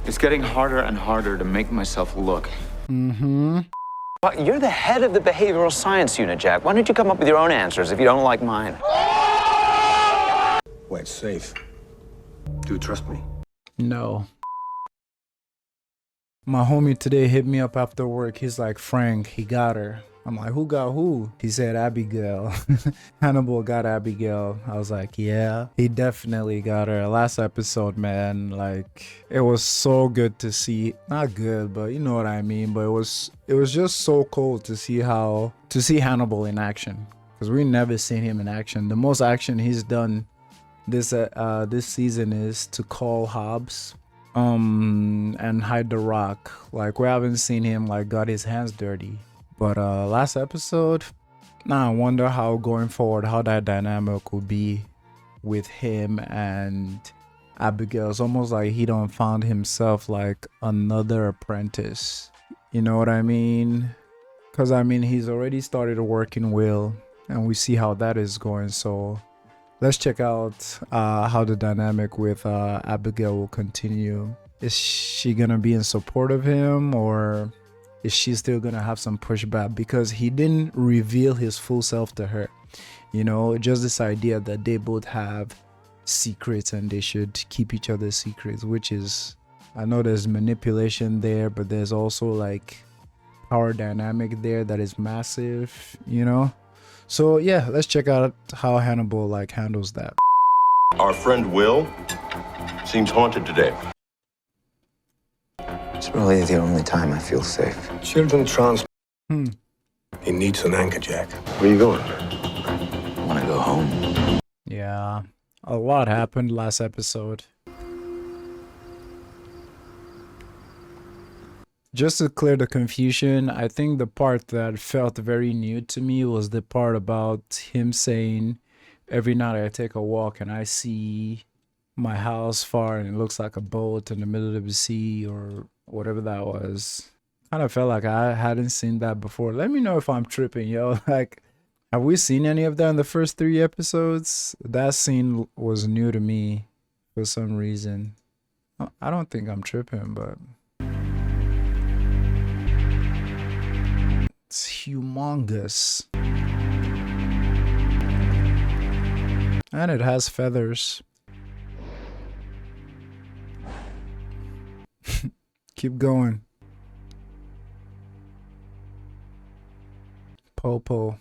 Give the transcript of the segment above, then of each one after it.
It's getting harder and harder to make myself look. Well, you're the head of the behavioral science unit, Jack. Why don't you come up with your own answers if you don't like mine? Wait, safe. Do you trust me? No. My homie today hit me up after work. He's like, Frank, he got her. I'm like, who got who? He said Abigail. Hannibal got Abigail. I was like, yeah, he definitely got her. Last episode, man, like, it was so good to see. Not good, but you know what I mean. But it was just so cool to see Hannibal in action, because we never seen him in action. The most action he's done this season is to call Hobbs and hide the rock. Like, we haven't seen him like got his hands dirty. But last episode, now I wonder how going forward, how that dynamic will be with him and Abigail. It's almost like he don't found himself like another apprentice. You know what I mean? Because I mean, he's already started working Will, and we see how that is going. So let's check out how the dynamic with Abigail will continue. Is she gonna be in support of him, or is she still gonna have some pushback? Because he didn't reveal his full self to her. You know, just this idea that they both have secrets and they should keep each other's secrets, which is, I know there's manipulation there, but there's also like power dynamic there that is massive, you know? So yeah, let's check out how Hannibal like handles that. Our friend Will seems haunted today. It's really the only time I feel safe. Children trans. Hmm. He needs an anchor, Jack. Where are you going? I want to go home. Yeah, a lot happened last episode. Just to clear the confusion, I think the part that felt very new to me was the part about him saying, every night I take a walk and I see my house far and it looks like a boat in the middle of the sea, or whatever that was. Kind of felt like I hadn't seen that before. Let me know if I'm tripping, yo. Like, have we seen any of that in the first 3 episodes? That scene was new to me for some reason. I don't think I'm tripping, but it's humongous. And it has feathers. Keep going. Popo.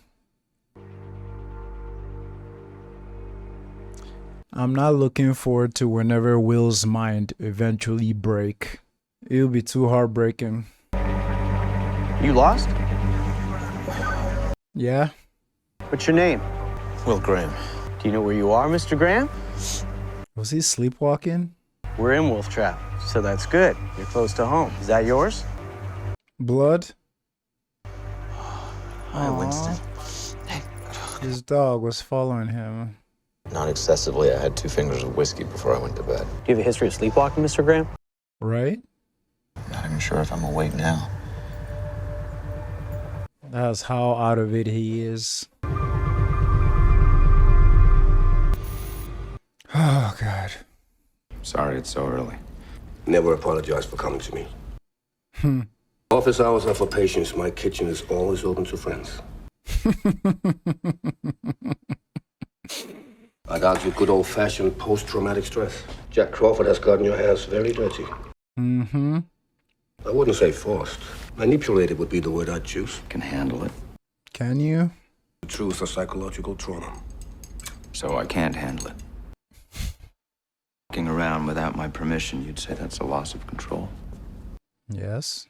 I'm not looking forward to whenever Will's mind eventually break. It'll be too heartbreaking. You lost? Yeah? What's your name? Will Graham. Do you know where you are, Mr. Graham? Was he sleepwalking? We're in Wolf Trap, so that's good. You're close to home. Is that yours? Blood? Hi, Winston. His dog was following him. Not excessively. I had 2 fingers of whiskey before I went to bed. Do you have a history of sleepwalking, Mr. Graham? Right? Not even sure if I'm awake now. That's how out of it he is. Oh, God. Sorry it's so early. Never apologize for coming to me. Office hours are for patients. My kitchen is always open to friends. I got you good old-fashioned post-traumatic stress. Jack Crawford has gotten your hands very dirty. Mm-hmm. I wouldn't say forced. Manipulated would be the word I'd choose. Can handle it. Can you? The truth of psychological trauma. So I can't handle it. Walking around without my permission, you'd say that's a loss of control. Yes.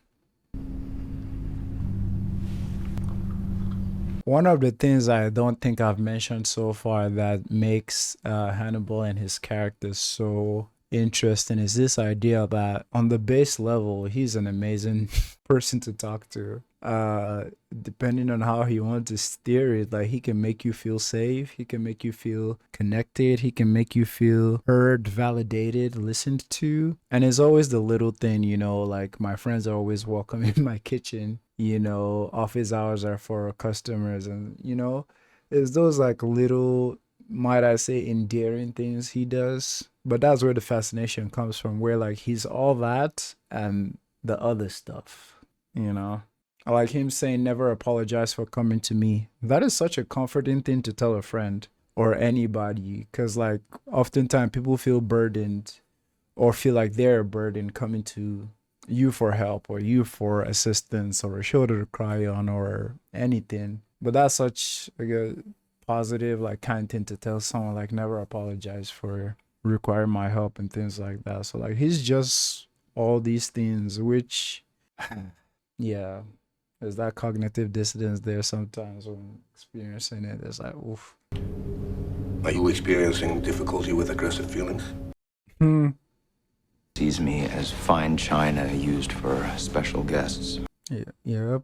One of the things I don't think I've mentioned so far that makes Hannibal and his character so interesting is this idea that on the base level, he's an amazing person to talk to. Depending on how he wants to steer it, like he can make you feel safe, he can make you feel connected, he can make you feel heard, validated, listened to. And it's always the little thing, you know, like my friends are always welcome in my kitchen, you know, office hours are for customers, and you know, it's those like little, might I say, endearing things he does But that's where the fascination comes from, where like he's all that and the other stuff, you know? I like him saying, never apologize for coming to me. That is such a comforting thing to tell a friend or anybody, because like oftentimes people feel burdened or feel like they're a burden coming to you for help or you for assistance or a shoulder to cry on or anything. But that's such like a positive, like kind thing to tell someone, like never apologize for requiring my help and things like that. So like he's just all these things, which yeah, there's that cognitive dissonance there sometimes when experiencing it. It's like, oof. Are you experiencing difficulty with aggressive feelings? Sees me as fine china used for special guests. Yeah, yep.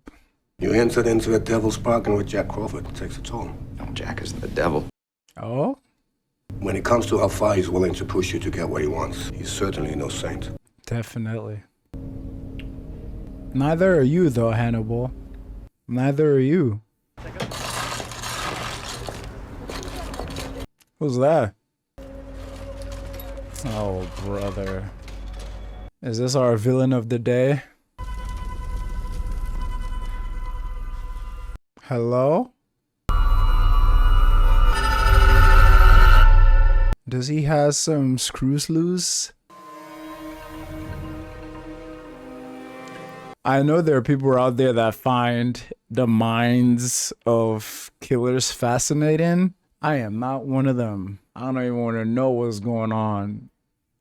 You entered into a devil's bargain with Jack Crawford. It takes a toll. No, Jack isn't the devil. Oh, When it comes to how far he's willing to push you to get what he wants, he's certainly no saint. definitely. Neither are you, though, Hannibal. Neither are you. Who's that? Oh, brother. Is this our villain of the day? Hello? Does he have some screws loose? I know there are people out there that find the minds of killers fascinating. I am not one of them. I don't even want to know what's going on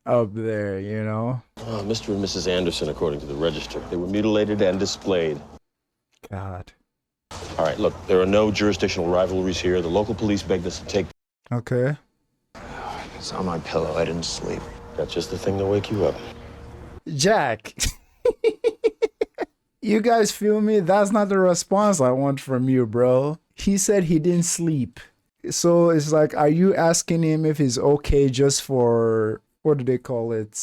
up there, you know? Mr. and Mrs. Anderson, according to the register. They were mutilated and displayed. God. All right, look, there are no jurisdictional rivalries here. The local police begged us to take... Okay. It's on my pillow. I didn't sleep. That's just the thing to wake you up. Jack. You guys feel me? That's not the response I want from you, bro. He said he didn't sleep. So it's like, are you asking him if he's okay just for, what do they call it?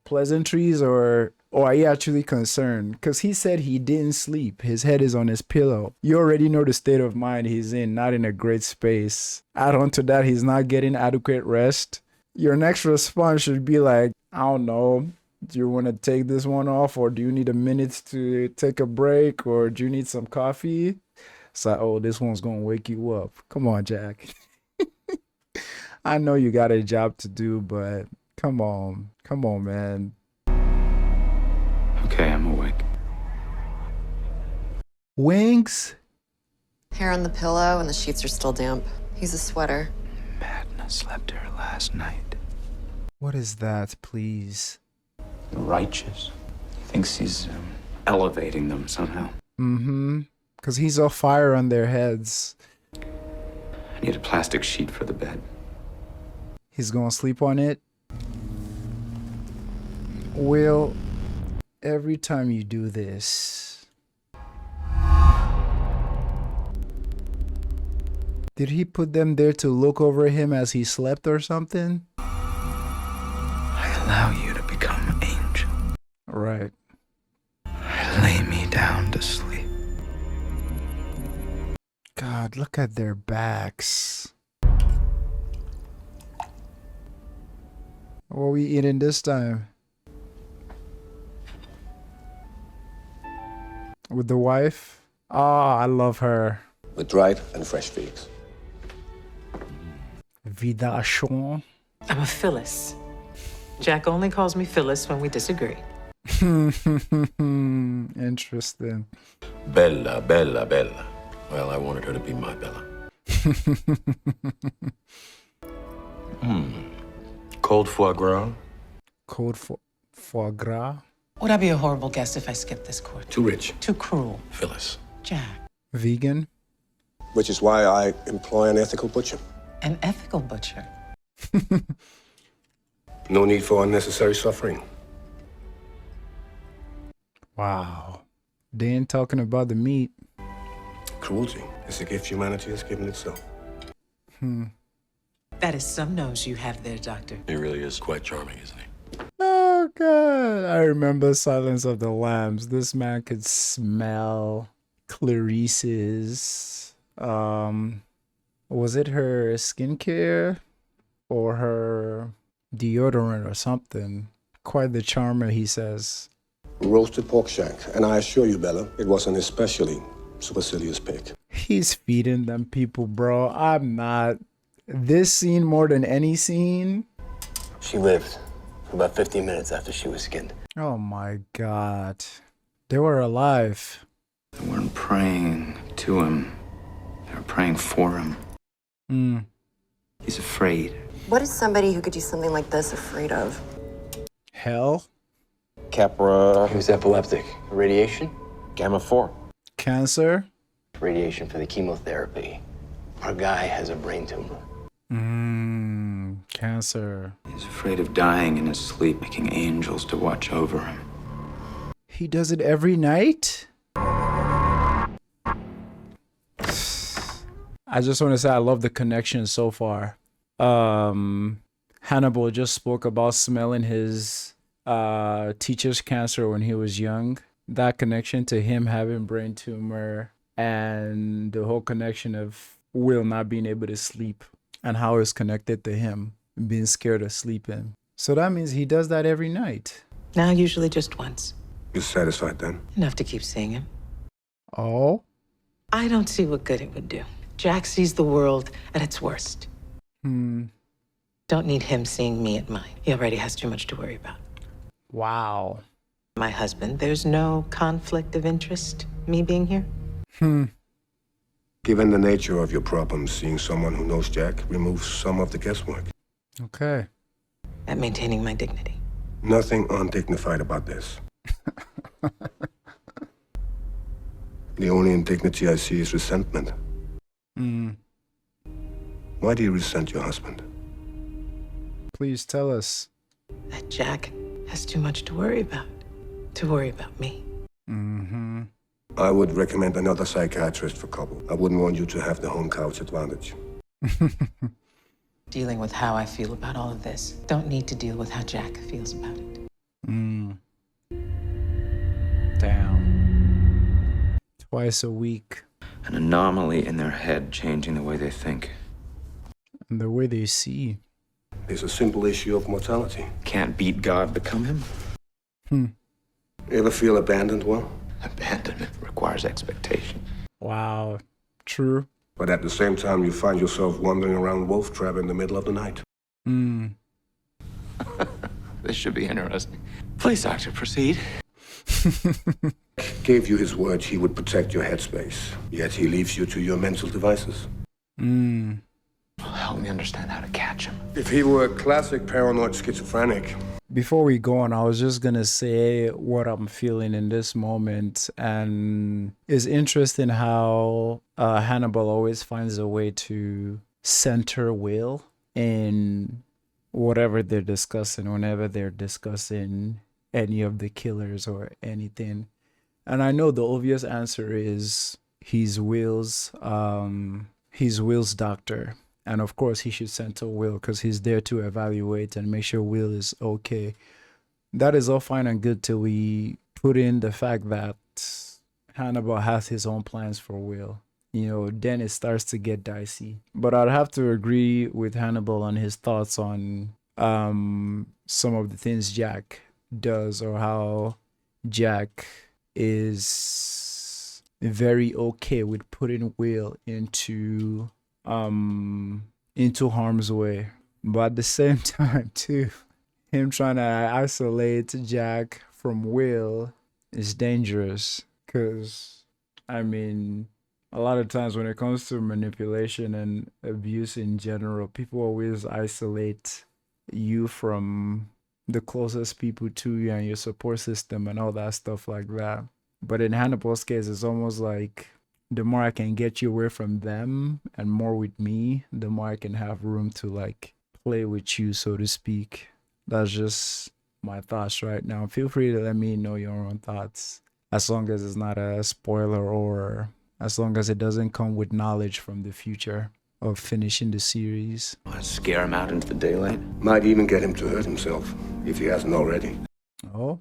Pleasantries, or are you actually concerned? Because he said he didn't sleep. His head is on his pillow. You already know the state of mind he's in, not in a great space. Add on to that, he's not getting adequate rest. Your next response should be like, I don't know. Do you want to take this one off, or do you need a minute to take a break, or do you need some coffee? It's like, oh, this one's gonna wake you up. Come on, Jack. I know you got a job to do, but come on, man. Okay, I'm awake. Wings? Hair on the pillow and the sheets are still damp. He's a sweater. Madness slept here last night. What is that, please? Righteous. He thinks he's elevating them somehow. Mm-hmm. Because he's on fire on their heads. I need a plastic sheet for the bed. He's gonna sleep on it. Will, every time you do this, did he put them there to look over him as he slept or something? I allow you to become an angel. Right. I lay me down to sleep. God, look at their backs. What are we eating this time? With the wife? Oh, I love her. With dried and fresh figs. Vidachon. I'm a Phyllis. Jack only calls me Phyllis when we disagree. Interesting. Bella, Bella, Bella. Well, I wanted her to be my Bella. Cold foie gras? Cold foie gras. Would I be a horrible guest if I skipped this course? Too rich. Too cruel. Phyllis. Jack, Vegan. Which is why I employ an ethical butcher. an ethical butcher. No need for unnecessary suffering. Wow. They ain't talking about the meat. Cruelty is a gift humanity has given itself. That is some nose you have there, Doctor. He really is quite charming, isn't he? Oh, God. I remember Silence of the Lambs. This man could smell Clarice's, was it her skincare? or her deodorant or something. Quite the charmer, he says. Roasted pork shank. And I assure you, Bella, it was an especially supercilious pig. He's feeding them people, bro. I'm not. This scene more than any scene. She lived for about 15 minutes after she was skinned. Oh my god. They were alive. They weren't praying to him. They were praying for him. He's afraid. What is somebody who could do something like this afraid of? Hell? Capra. He was epileptic. Radiation? Gamma 4. Cancer? Radiation for the chemotherapy. Our guy has a brain tumor. Cancer. He's afraid of dying in his sleep, making angels to watch over him. He does it every night? I just want to say I love the connection so far. Hannibal just spoke about smelling his teacher's cancer when he was young. That connection to him having brain tumor and the whole connection of Will not being able to sleep and how it's connected to him being scared of sleeping. So that means he does that every night. Now, usually just once. You're satisfied then? Enough to keep seeing him. Oh? I don't see what good it would do. Jack sees the world at its worst. Don't need him seeing me at mine. He already has too much to worry about. Wow. My husband, there's no conflict of interest, me being here? Given the nature of your problems, seeing someone who knows Jack removes some of the guesswork. Okay. At maintaining my dignity. Nothing undignified about this. The only indignity I see is resentment. Why do you resent your husband? Please tell us. That Jack has too much to worry about me. I would recommend another psychiatrist for couple. I wouldn't want you to have the home couch advantage. Dealing with how I feel about all of this. Don't need to deal with how Jack feels about it. Damn. Twice a week. An anomaly in their head changing the way they think. And the way they see. It's a simple issue of mortality. Can't beat God, become him. Ever feel abandoned, Will? Abandonment requires expectation. Wow. True. But at the same time, you find yourself wandering around Wolf Trap in the middle of the night. This should be interesting. Please, Doctor, proceed. Gave you his word he would protect your headspace, yet he leaves you to your mental devices. Help me understand how to catch him. If he were a classic paranoid schizophrenic, Before we go on, I was just gonna say what I'm feeling in this moment, and it's interesting how Hannibal always finds a way to center Will in whatever they're discussing, whenever they're discussing any of the killers or anything. And I know the obvious answer is he's Will's doctor. And of course, he should center Will because he's there to evaluate and make sure Will is okay. That is all fine and good till we put in the fact that Hannibal has his own plans for Will. You know, then it starts to get dicey. But I'd have to agree with Hannibal on his thoughts on some of the things Jack does, or how Jack is very okay with putting Will into harm's way, but at the same time too, him trying to isolate Jack from Will is dangerous, because I mean, a lot of times when it comes to manipulation and abuse in general, people always isolate you from the closest people to you and your support system and all that stuff like that. But in Hannibal's case, it's almost like the more I can get you away from them and more with me, the more I can have room to like play with you, so to speak. That's just my thoughts right now. Feel free to let me know your own thoughts, as long as it's not a spoiler, or as long as it doesn't come with knowledge from the future of finishing the series. Want to scare him out into the daylight? might even get him to hurt himself, if he hasn't already. Oh?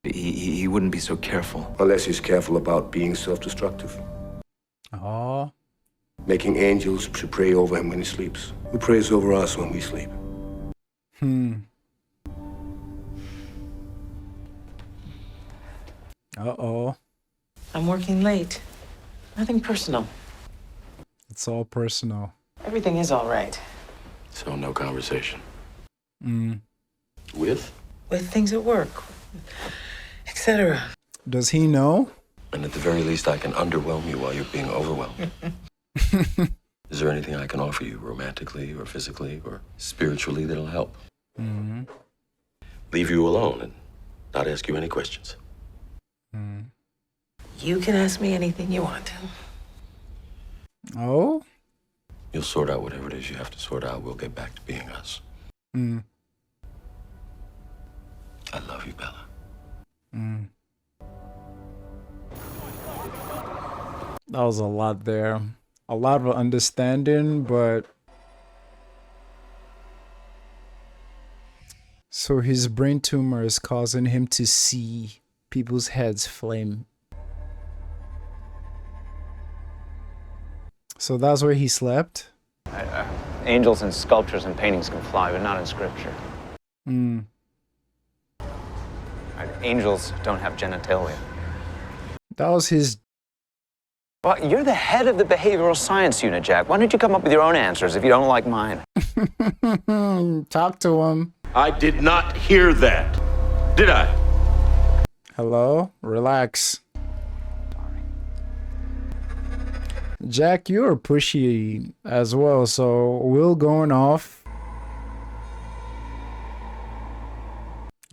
He wouldn't be so careful. Unless he's careful about being self-destructive. Oh? Making angels to pray over him when he sleeps. Who prays over us when we sleep? Uh-oh. I'm working late. Nothing personal. It's all personal. Everything is all right. So no conversation. Mm. With? With things at work, etc. Does he know? And at the very least, I can underwhelm you while you're being overwhelmed. Is there anything I can offer you romantically or physically or spiritually that'll help? Mm-hmm. Leave you alone and not ask you any questions. Mm. You can ask me anything you want. Oh? You'll sort out whatever it is you have to sort out. We'll get back to being us. Mm. I love you, Bella. Mm. That was a lot there. A lot of understanding, but... So his brain tumor is causing him to see people's heads flame. So that's where he slept? Angels and sculptures and paintings can fly, but not in scripture. Mm. Angels don't have genitalia. That was his... Well, you're the head of the behavioral science unit, Jack. Why don't you come up with your own answers if you don't like mine? Talk to him. I did not hear that, did I? Hello? Relax. Jack, you're pushy as well, so Will going off.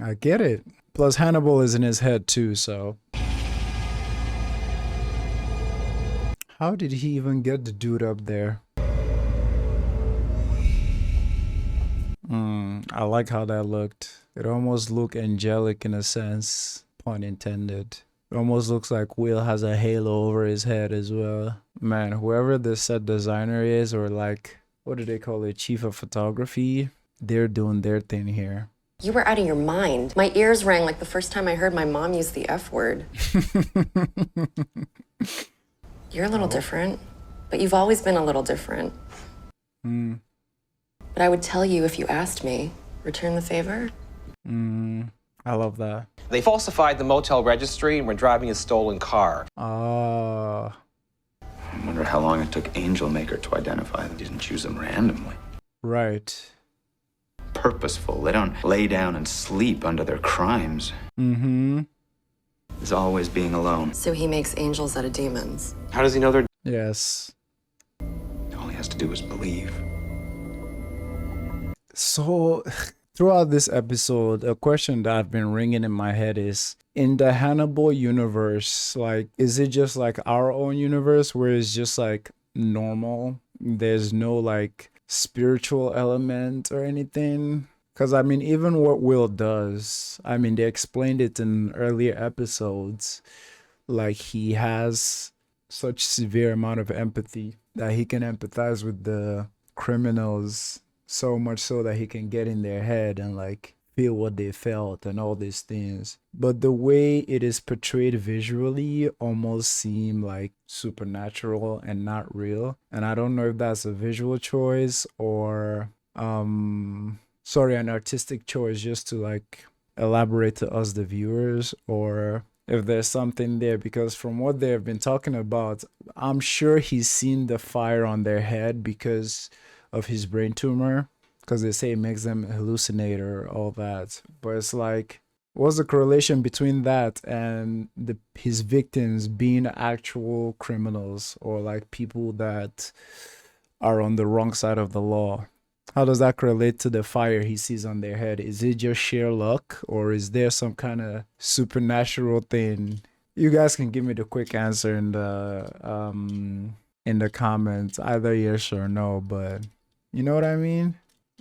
I get it. Plus Hannibal is in his head too, so... How did he even get the dude up there? I like how that looked. It almost looked angelic in a sense, pun intended. It almost looks like Will has a halo over his head as well. Man, whoever the set designer is, or like, what do they call it, chief of photography, they're doing their thing here. You were out of your mind. My ears rang like the first time I heard my mom use the F word. You're a little different, but you've always been a little different. But I would tell you if you asked me. Return the favor? I love that. They falsified the motel registry and were driving a stolen car. I wonder how long it took Angel Maker to identify them. He didn't choose them randomly. Right. Purposeful. They don't lay down and sleep under their crimes. There's always being alone. So he makes angels out of demons. How does he know they're... Yes. All he has to do is believe. So, throughout this episode, a question that I've been ringing in my head is, in the Hannibal universe, like, is it just like our own universe where it's just like normal? There's no like spiritual element or anything? Because I mean, even what Will does, I mean, they explained it in earlier episodes, like he has such severe amount of empathy that he can empathize with the criminals, so much so that he can get in their head and like feel what they felt and all these things. But the way it is portrayed visually almost seem like supernatural and not real. And I don't know if that's a visual choice or an artistic choice just to like elaborate to us the viewers, or if there's something there, because from what they've been talking about, I'm sure he's seen the fire on their head because of his brain tumor, because they say it makes them hallucinate or all that. But it's like, what's the correlation between that and his victims being actual criminals or like people that are on the wrong side of the law? How does that correlate to the fire he sees on their head? Is it just sheer luck, or is there some kind of supernatural thing? You guys can give me the quick answer in the comments, either yes or no, but you know what I mean?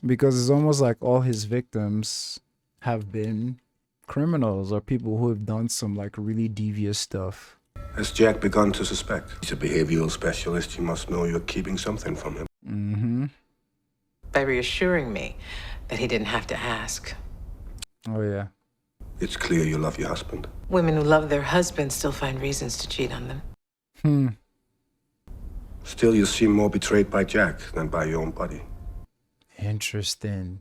Because it's almost like all his victims have been criminals or people who have done some like really devious stuff. Has Jack begun to suspect? He's a behavioral specialist. You must know you're keeping something from him. By reassuring me that he didn't have to ask. Oh yeah. It's clear you love your husband. Women who love their husbands still find reasons to cheat on them. Still, you seem more betrayed by Jack than by your own body. Interesting.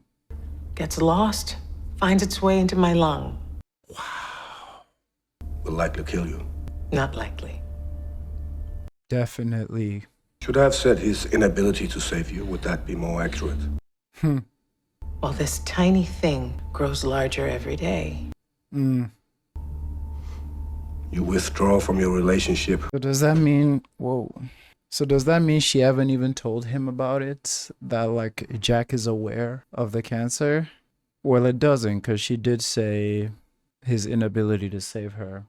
Gets lost, finds its way into my lung. Will likely kill you. Not likely. Definitely. Should I have said his inability to save you? Would that be more accurate? Well, this tiny thing grows larger every day. You withdraw from your relationship. So does that mean, whoa. So does that mean she haven't even told him about it? That like Jack is aware of the cancer? Well, it doesn't, because she did say his inability to save her.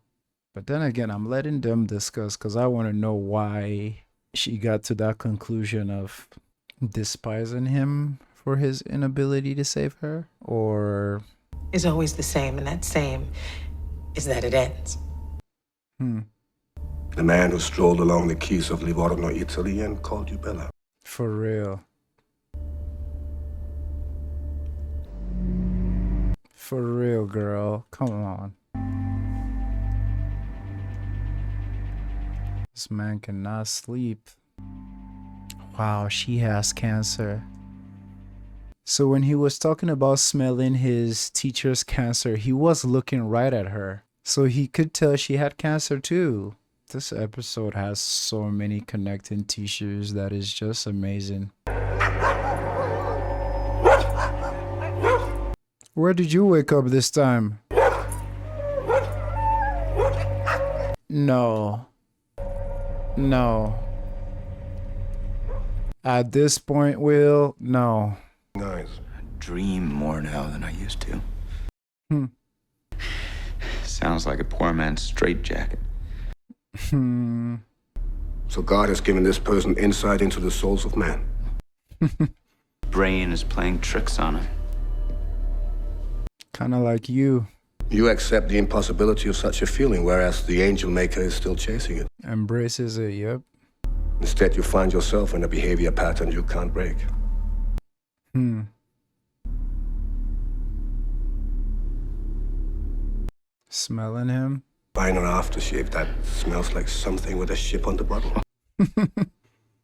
But then again, I'm letting them discuss because I want to know why she got to that conclusion of despising him for his inability to save her, or Is always the same, and that same is that it ends. The man who strolled along the quays of Livorno, Italy, and called you Bella. for real. For real, girl. Come on. This man cannot sleep. Wow, she has cancer. So when he was talking about smelling his teacher's cancer, he was looking right at her. So he could tell she had cancer too. This episode has so many connecting tissues that is just amazing. Where did you wake up this time? No. No. At this point, Will, no. Nice. I dream more now than I used to. Sounds like a poor man's straitjacket. So God has given this person insight into the souls of man. Brain is playing tricks on him. Kind of like you. You accept the impossibility of such a feeling, whereas the angel maker is still chasing it. Embraces it, yep. Instead, you find yourself in a behavior pattern you can't break. Smelling him? Buying an aftershave that smells like something with a ship on the bottle.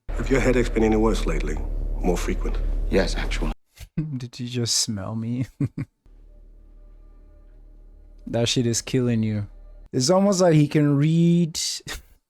Have your headaches been any worse lately? More frequent? Yes, actually. Did you just smell me? That shit is killing you. It's almost like he can read,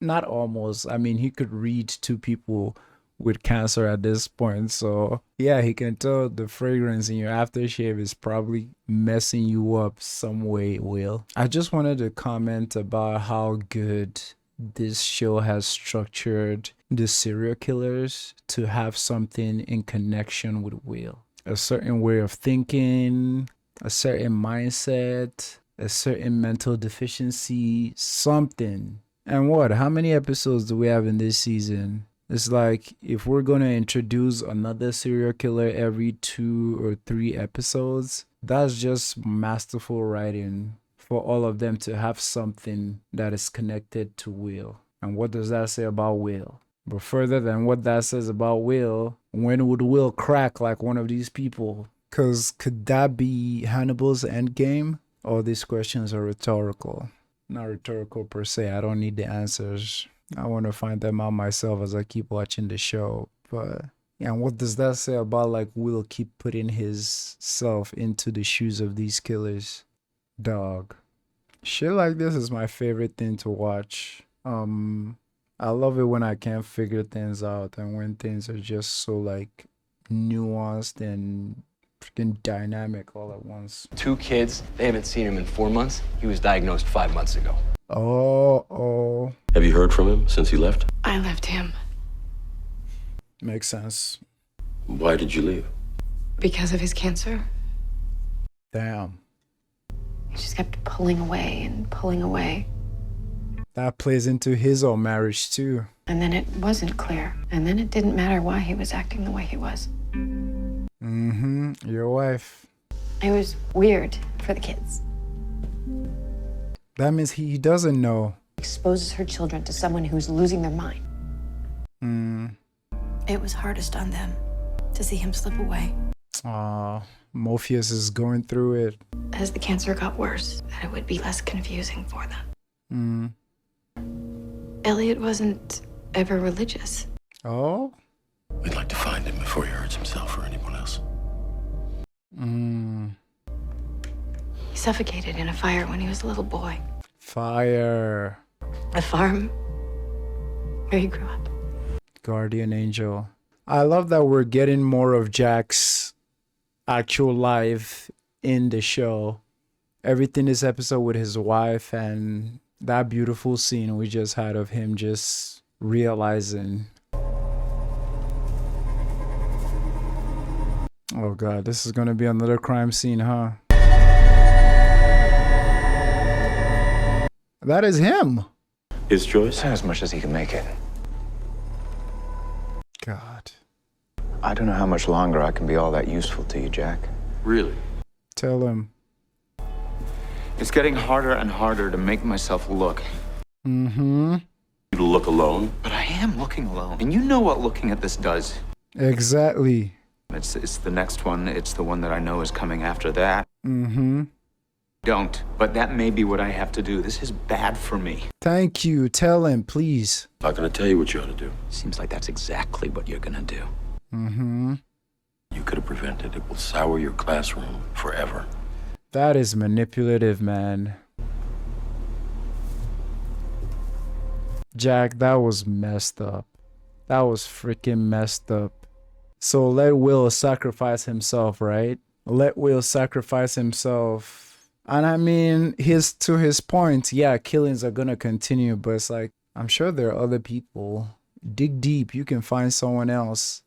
not almost, I mean, he could read two people with cancer at this point. So yeah, he can tell the fragrance in your aftershave is probably messing you up some way, Will. I just wanted to comment about how good this show has structured the serial killers to have something in connection with Will. A certain way of thinking, a certain mindset, a certain mental deficiency, something. And what? How many episodes do we have in this season? It's like if we're going to introduce another serial killer every 2 or 3 episodes, that's just masterful writing for all of them to have something that is connected to Will. And what does that say about Will? But further than what that says about Will, when would Will crack like one of these people? Because could that be Hannibal's endgame? All these questions are rhetorical. Not rhetorical per se. I don't need the answers. I want to find them out myself as I keep watching the show. But yeah, and what does that say about like Will keep putting his self into the shoes of these killers? Dog. Shit like this is my favorite thing to watch. I love it when I can't figure things out and when things are just so like nuanced and freaking dynamic all at once. 2 kids, they haven't seen him in 4 months. He was diagnosed 5 months ago. Oh. Have you heard from him since he left? I left him Makes sense. Why did you leave? because of his cancer. Damn. He just kept pulling away and pulling away. That plays into his own marriage too. And then it wasn't clear. And then it didn't matter why he was acting the way he was. Your wife. It was weird for the kids. That means he doesn't know. Exposes her children to someone who's losing their mind. It was hardest on them to see him slip away. Morpheus is going through it. As the cancer got worse, that it would be less confusing for them. Elliot wasn't ever religious. Oh? We'd like to find him before he hurts himself or anyone else. He suffocated in a fire when he was a little boy. Fire. The farm where he grew up. Guardian angel. I love that we're getting more of Jack's actual life in the show. Everything this episode with his wife and that beautiful scene we just had of him just realizing. Oh god, this is gonna be another crime scene, huh? That is him. His choice? As much as he can make it. God. I don't know how much longer I can be all that useful to you, Jack. Really? Tell him. It's getting harder and harder to make myself look. Mm-hmm. You look alone? But I am looking alone. And you know what looking at this does. Exactly. It's the next one. It's the one that I know is coming after that. Mm-hmm. Don't. But that may be what I have to do. This is bad for me. Thank you. Tell him, please. Not gonna tell you what you ought to do. Seems like that's exactly what you're gonna do. Mm-hmm. You could have prevented it. It will sour your classroom forever. That is manipulative, man. Jack, that was messed up. That was freaking messed up. So let Will sacrifice himself, right? Let Will sacrifice himself. And I mean, to his point, yeah, killings are gonna continue, but it's like, I'm sure there are other people. Dig deep, you can find someone else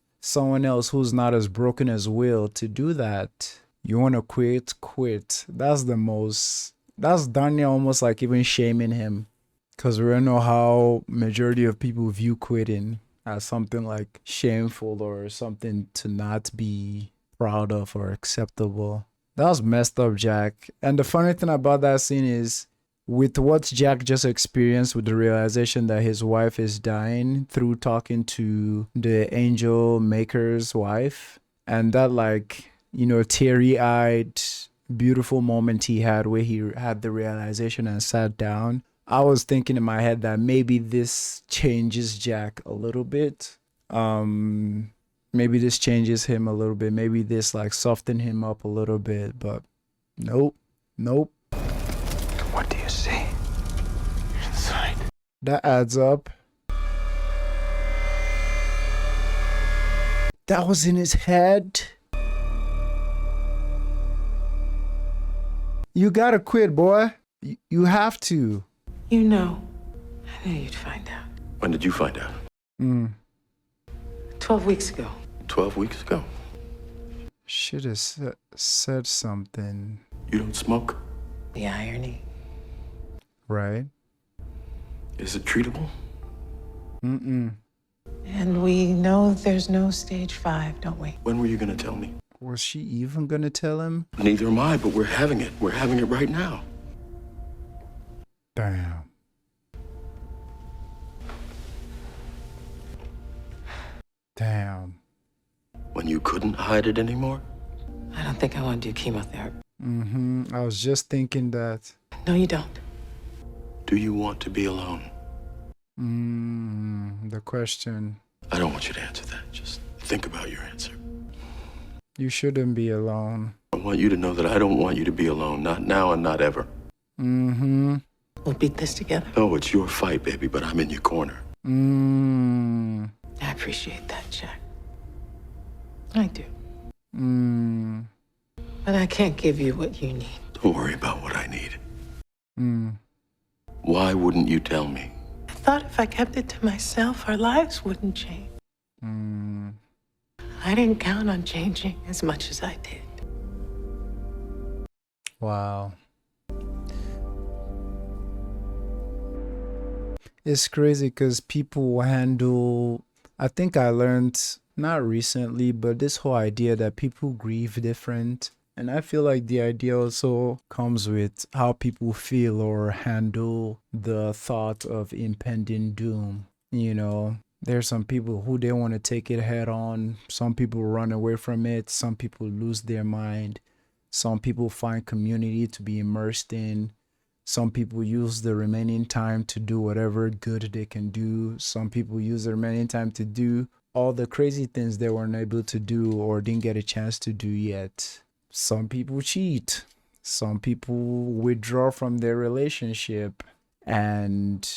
who's not as broken as Will to do that. You want to quit? Quit. That's darn near almost like even shaming him. Because we don't know how majority of people view quitting as something like shameful or something to not be proud of or acceptable. That was messed up, Jack. And the funny thing about that scene is, with what Jack just experienced with the realization that his wife is dying through talking to the angel maker's wife, and that like, you know, teary-eyed, beautiful moment he had where he had the realization and sat down, I was thinking in my head that maybe this changes Jack a little bit. Maybe this changes him a little bit. Maybe this like soften him up a little bit, but nope. What do you see? Inside. That adds up. That was in his head. You gotta quit, boy. You have to. You know, I knew you'd find out. When did you find out? 12 weeks ago. 12 weeks ago. Should have said something. You don't smoke? The irony. Right? Is it treatable? Mm-mm. And we know there's no stage 5, don't we? When were you gonna tell me? Was she even gonna tell him? Neither am I, but we're having it. We're having it right now. Damn. Damn. When you couldn't hide it anymore? I don't think I want to do chemotherapy. I was just thinking that. No, you don't. Do you want to be alone? The question. I don't want you to answer that. Just think about your answer. You shouldn't be alone. I want you to know that I don't want you to be alone. Not now and not ever. We'll beat this together. No, it's your fight, baby, but I'm in your corner. I appreciate that, Jack. I do. But I can't give you what you need. Don't worry about what I need. Why wouldn't you tell me? I thought if I kept it to myself, our lives wouldn't change. I didn't count on changing as much as I did. Wow. It's crazy because people handle, I think I learned, not recently, but this whole idea that people grieve different. And I feel like the idea also comes with how people feel or handle the thought of impending doom. You know, there's some people who they want to take it head on. Some people run away from it. Some people lose their mind. Some people find community to be immersed in. Some people use the remaining time to do whatever good they can do. Some people use the remaining time to do all the crazy things they weren't able to do or didn't get a chance to do yet. Some people cheat. Some people withdraw from their relationship, and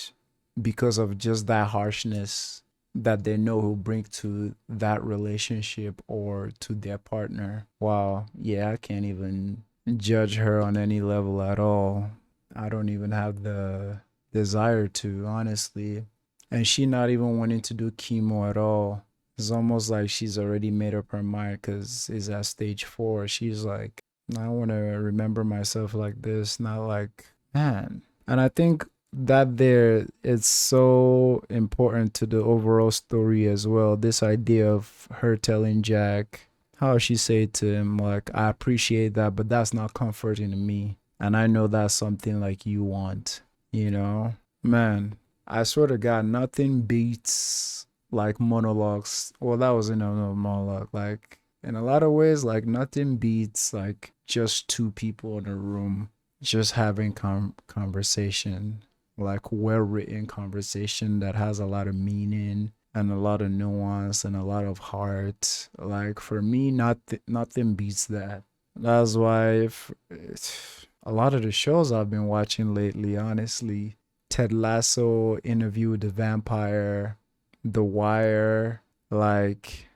because of just that harshness that they know will bring to that relationship or to their partner. Wow, yeah, I can't even judge her on any level at all. I don't even have the desire to, honestly. And she not even wanting to do chemo at all. It's almost like she's already made up her mind because it's at stage 4. She's like, I want to remember myself like this, not like, man. And I think that there it's so important to the overall story as well. This idea of her telling Jack, how she said to him, like, I appreciate that, but that's not comforting to me. And I know that's something like you want, you know? Man, I swear to God, nothing beats like monologues. Well, that wasn't a monologue. Like, in a lot of ways, like, nothing beats like just two people in a room just having conversation, like well-written conversation that has a lot of meaning and a lot of nuance and a lot of heart. Like, for me, nothing beats that. That's why a lot of the shows I've been watching lately, honestly, Ted Lasso, Interview with the Vampire, The Wire, like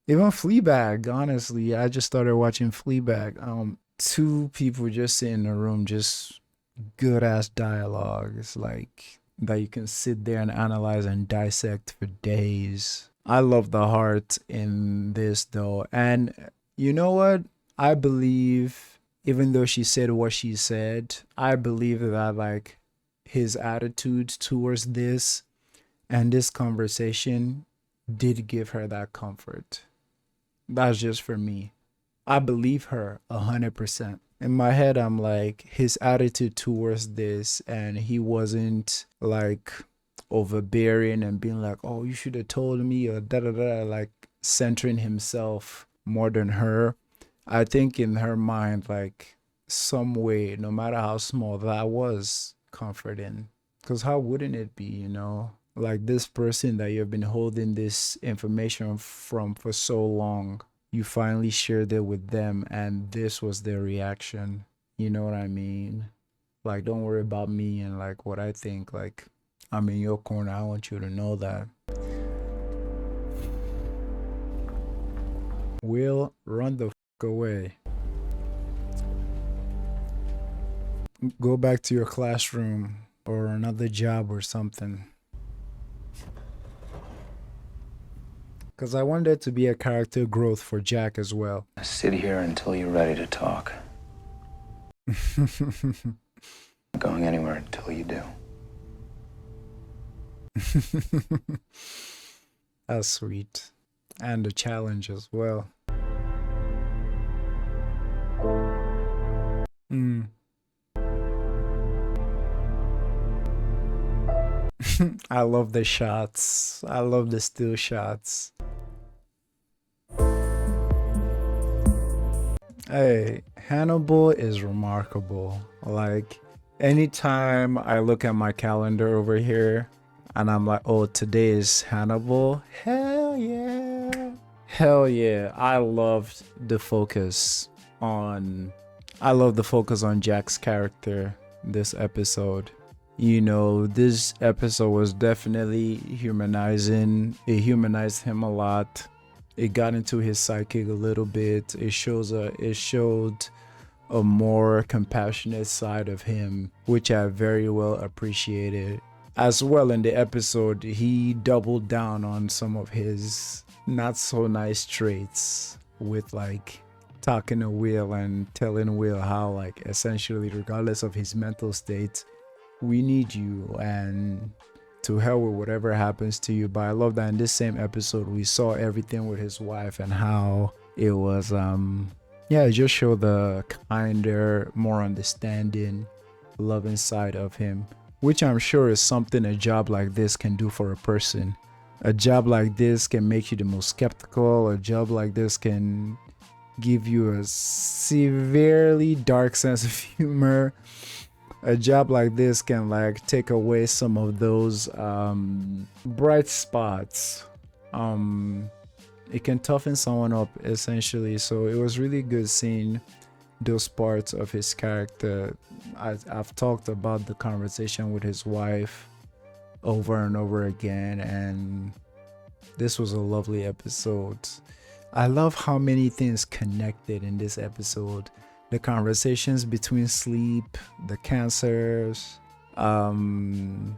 even Fleabag. Honestly, I just started watching Fleabag. Two people just sit in a room, just good ass dialogue. It's like that you can sit there and analyze and dissect for days. I love the heart in this though. And you know what? I believe, even though she said what she said, I believe that like his attitude towards this and this conversation did give her that comfort. That's just for me. I believe her 100%. In my head, I'm like, his attitude towards this, and he wasn't like overbearing and being like, oh, you should have told me, or da da da, like centering himself more than her. I think in her mind, like, some way, no matter how small, that was comforting. Because how wouldn't it be, you know? Like, this person that you've been holding this information from for so long, you finally shared it with them, and this was their reaction. You know what I mean? Like, don't worry about me and like what I think. Like, I'm in your corner. I want you to know that. Will, run the away. Go back to your classroom or another job or something. Because I want there to be a character growth for Jack as well. Sit here until you're ready to talk. Not going anywhere until you do. That's sweet. And a challenge as well. I love the shots. I love the still shots. Hey, Hannibal is remarkable. Like, anytime I look at my calendar over here and I'm like, oh, today is Hannibal. Hell yeah. Hell yeah. I loved the focus on Jack's character this episode. You know, this episode was definitely humanizing. It humanized him a lot. It got into his psychic a little bit. It showed a more compassionate side of him, which I very well appreciated. As well, in the episode, he doubled down on some of his not so nice traits with like talking to Will and telling Will how, like, essentially, regardless of his mental state, we need you and to hell with whatever happens to you. But I love that in this same episode we saw everything with his wife and how it was it just showed the kinder, more understanding, loving side of him, which I'm sure is something a job like this can do for a person. A job like this can make you the most skeptical. A job like this can give you a severely dark sense of humor. a job like this can like take away some of those bright spots. It can toughen someone up essentially. So it was really good seeing those parts of his character. I've talked about the conversation with his wife over and over again, and this was a lovely episode. I love how many things connected in this episode. The conversations between sleep, the cancers, and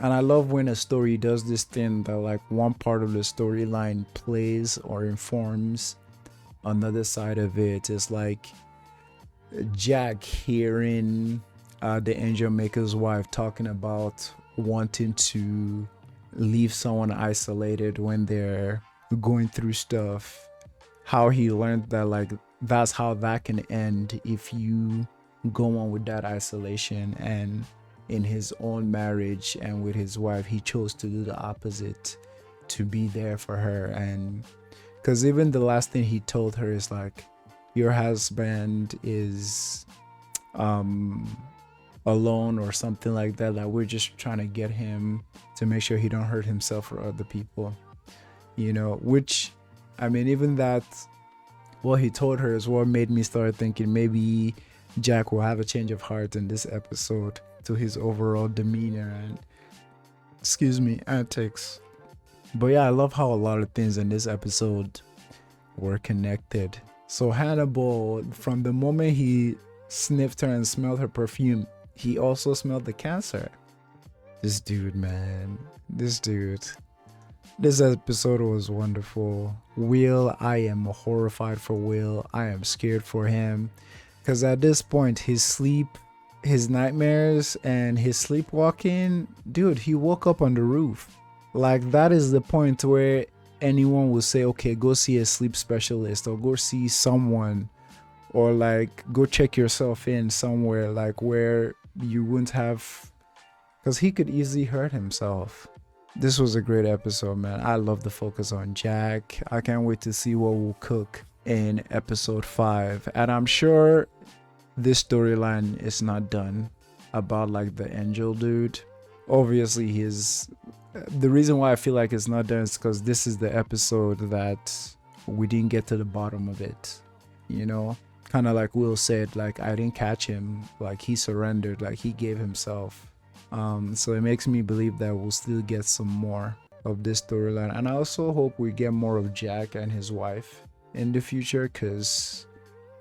I love when a story does this thing that like one part of the storyline plays or informs another side of it. It's like Jack hearing the angel maker's wife talking about wanting to leave someone isolated when they're going through stuff, how he learned that like that's how that can end if you go on with that isolation. And in his own marriage and with his wife, he chose to do the opposite, to be there for her. And because even the last thing he told her is like, your husband is alone or something like that, like we're just trying to get him to make sure he don't hurt himself or other people, you know. Which, I mean, even that, what he told her is what made me start thinking maybe Jack will have a change of heart in this episode to his overall demeanor and antics. But yeah, I love how a lot of things in this episode were connected. So Hannibal, from the moment he sniffed her and smelled her perfume, he also smelled the cancer. This dude, man, this episode was wonderful. Will, I am horrified for Will. I am scared for him, because at this point his nightmares and his sleepwalking, dude, he woke up on the roof. Like, that is the point where anyone will say, okay, go see a sleep specialist or go see someone, or like go check yourself in somewhere like where you wouldn't have, because he could easily hurt himself. This was a great episode, man. I love the focus on Jack. I can't wait to see what we'll cook in episode 5. And I'm sure this storyline is not done about like the angel dude. Obviously, the reason why I feel like it's not done is because this is the episode that we didn't get to the bottom of it, you know. Kind of like Will said, like, I didn't catch him, like he surrendered, like he gave himself. So it makes me believe that we'll still get some more of this storyline. And I also hope we get more of Jack and his wife in the future, because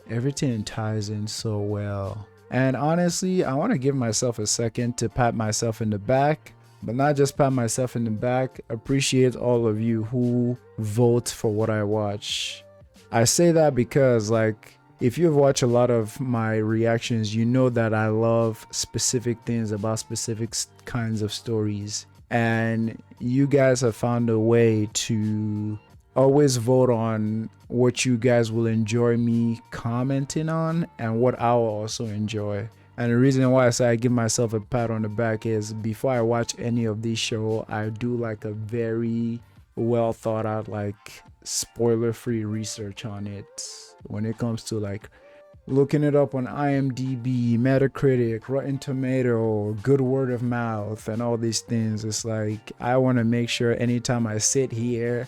everything ties in so well. And honestly, I want to give myself a second to pat myself in the back, but not just pat myself in the back. Appreciate all of you who vote for what I watch. I say that because, like, if you've watched a lot of my reactions, you know that I love specific things about specific kinds of stories. And you guys have found a way to always vote on what you guys will enjoy me commenting on and what I will also enjoy. And the reason why I say I give myself a pat on the back is before I watch any of these shows, I do like a very well thought out, like spoiler-free research on it. When it comes to like looking it up on IMDb, Metacritic, Rotten Tomato, good word of mouth, and all these things, it's like I want to make sure anytime I sit here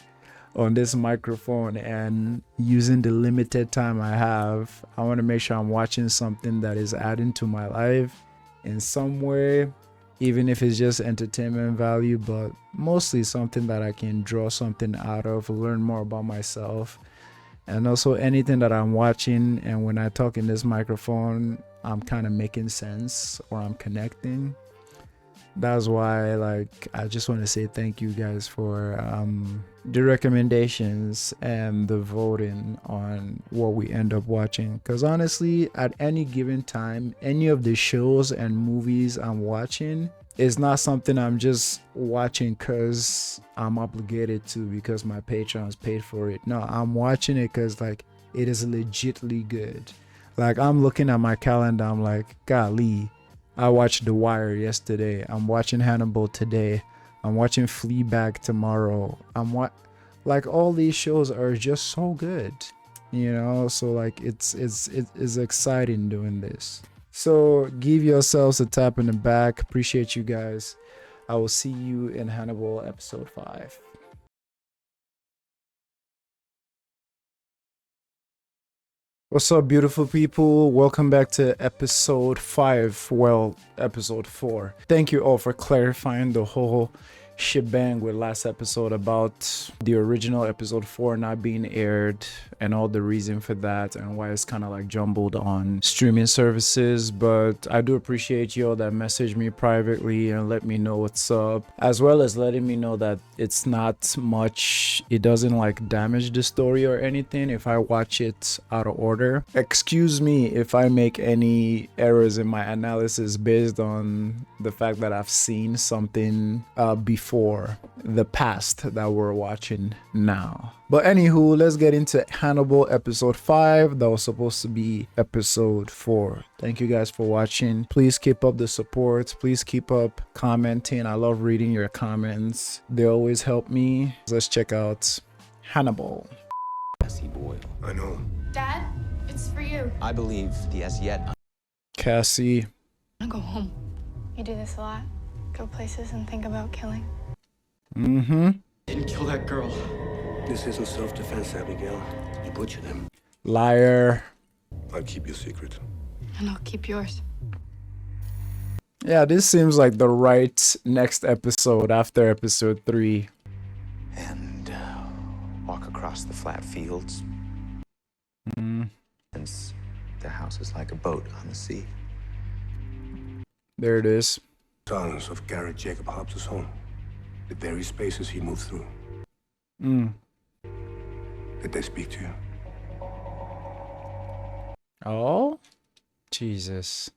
on this microphone and using the limited time I have, I want to make sure I'm watching something that is adding to my life in some way, even if it's just entertainment value, but mostly something that I can draw something out of, learn more about myself. And also anything that I'm watching, and when I talk in this microphone, I'm kind of making sense or I'm connecting. That's why, like, I just want to say thank you guys for the recommendations and the voting on what we end up watching. Because honestly, at any given time, any of the shows and movies I'm watching is not something I'm just watching because I'm obligated to, because my Patreon's paid for it. No, I'm watching it because, like, it is legitly good. Like, I'm looking at my calendar, I'm like, golly, I watched The Wire yesterday. I'm watching Hannibal today. I'm watching Fleabag tomorrow. Like, all these shows are just so good, you know. So like it's exciting doing this. So give yourselves a tap in the back. Appreciate you guys. I will see you in Hannibal episode 5. What's up, beautiful people? Welcome back to episode 5. Well, episode 4. Thank you all for clarifying the whole shebang with last episode about the original episode 4 not being aired and all the reason for that and why it's kind of like jumbled on streaming services. But I do appreciate y'all that message me privately and let me know what's up, as well as letting me know that it's not much, it doesn't like damage the story or anything if I watch it out of order. Excuse me if I make any errors in my analysis based on the fact that I've seen something before the past that we're watching now. But anywho, let's get into Hannibal episode 5. That was supposed to be episode 4. Thank you guys for watching. Please keep up the support. Please keep up commenting. I love reading your comments. They always help me. Let's check out Hannibal. Cassie Boyle. I know. Dad, it's for you. I believe the as yet Cassie. I go home. You do this a lot. Go places and think about killing. Didn't kill that girl. This isn't self-defense, Abigail. You butchered him. Liar. I'll keep your secret. And I'll keep yours. Yeah, this seems like the right next episode after episode 3. and walk across the flat fields. And the house is like a boat on the sea. There it is. Sons of Garrett Jacob Hobbs' home. The very spaces he moved through. Did they speak to you? Oh? Jesus.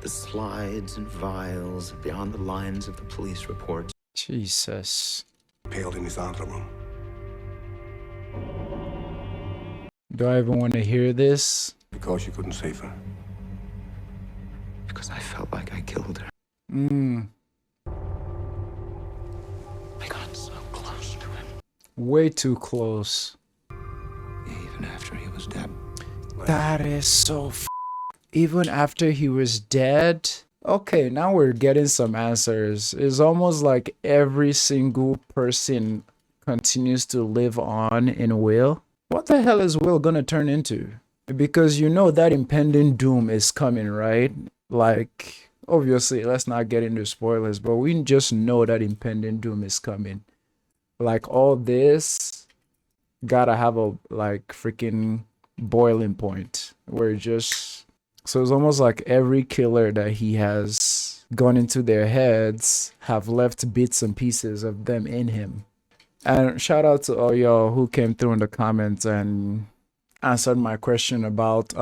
The slides and vials beyond the lines of the police reports. Jesus. Paled in his aunt's room. Do I even want to hear this? Because you couldn't save her. Because I felt like I killed her. I got so close to him. Way too close. Even after he was dead. That is so even after he was dead. Okay, now we're getting some answers. It's almost like every single person continues to live on in Will. What the hell is Will gonna turn into? Because you know that impending doom is coming, right? Like, obviously, let's not get into spoilers, but we just know that impending doom is coming. Like, all this gotta have a, like, freaking boiling point where it just... So it's almost like every killer that he has gone into their heads have left bits and pieces of them in him. And shout out to all y'all who came through in the comments and answered my question about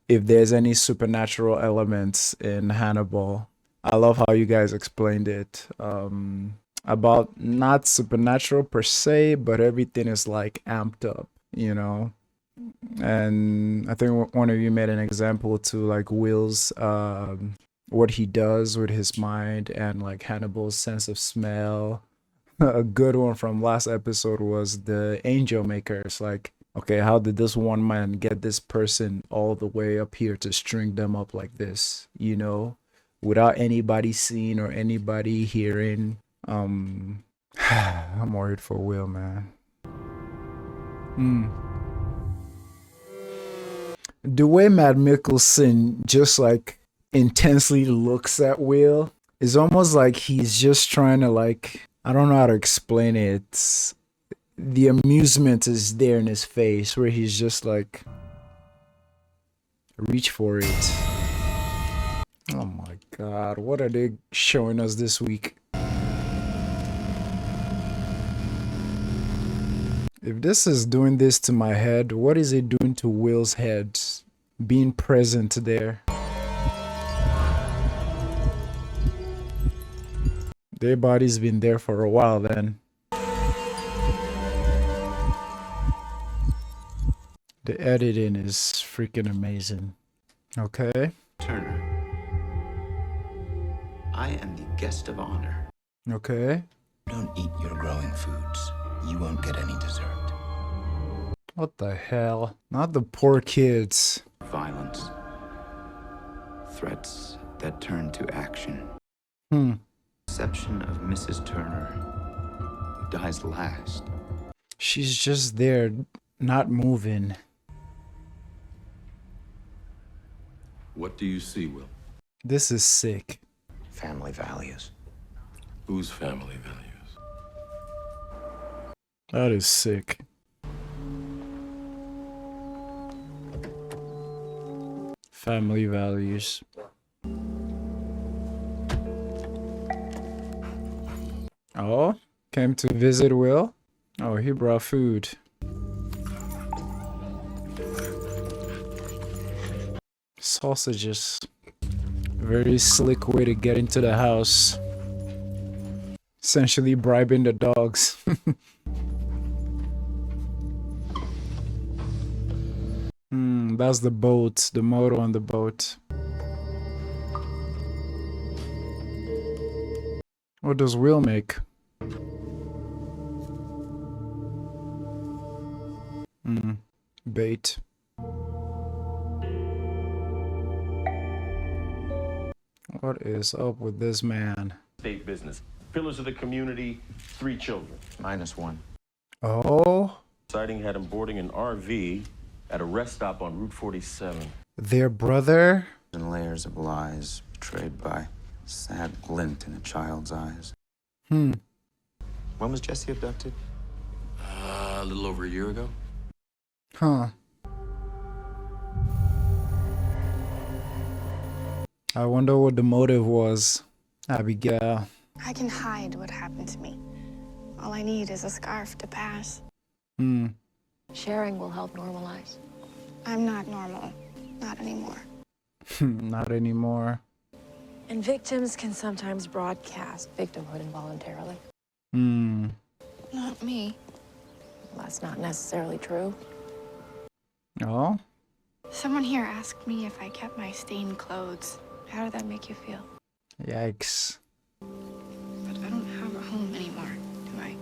if there's any supernatural elements in Hannibal. I love how you guys explained it. About not supernatural per se, but everything is like amped up, you know? And I think one of you made an example to like Will's what he does with his mind and like Hannibal's sense of smell. A good one from last episode was the angel makers. Like, okay, how did this one man get this person all the way up here to string them up like this, you know, without anybody seeing or anybody hearing? I'm worried for Will, man. The way Matt Mikkelsen just like intensely looks at Will is almost like he's just trying to like, I don't know how to explain it. The amusement is there in his face where he's just like, reach for it. Oh my God, what are they showing us this week? If this is doing this to my head, what is it doing to Will's head? Being present there. Their body's been there for a while then. The editing is freaking amazing. Okay. Turner, I am the guest of honor. Okay. Don't eat your growing foods. You won't get any dessert. What the hell? Not the poor kids. Violence. threats that turn to action. Hmm. Exception of Mrs. Turner, who dies last. She's just there, not moving. What do you see, Will? This is sick. Family values. Whose family values? That is sick. Family values. Oh, came to visit Will? Oh, he brought food. Sausages. Very slick way to get into the house. Essentially bribing the dogs. That's the boat, the motor on the boat. What does Will make? Bait. What is up with this man? State business. Pillars of the community, 3 children. -1. Oh, Sighting had him boarding an RV at a rest stop on Route 47. their brother? And layers of lies betrayed by sad glint in a child's eyes. When was Jesse abducted? A little over a year ago. Huh. I wonder what the motive was, Abigail. I can hide what happened to me. All I need is a scarf to pass. Sharing will help normalize. I'm not normal. Not anymore. Not anymore. And victims can sometimes broadcast victimhood involuntarily. Not me. Well, that's not necessarily true. Oh? Someone here asked me if I kept my stained clothes. How did that make you feel? Yikes. But I don't have a home anymore, do I?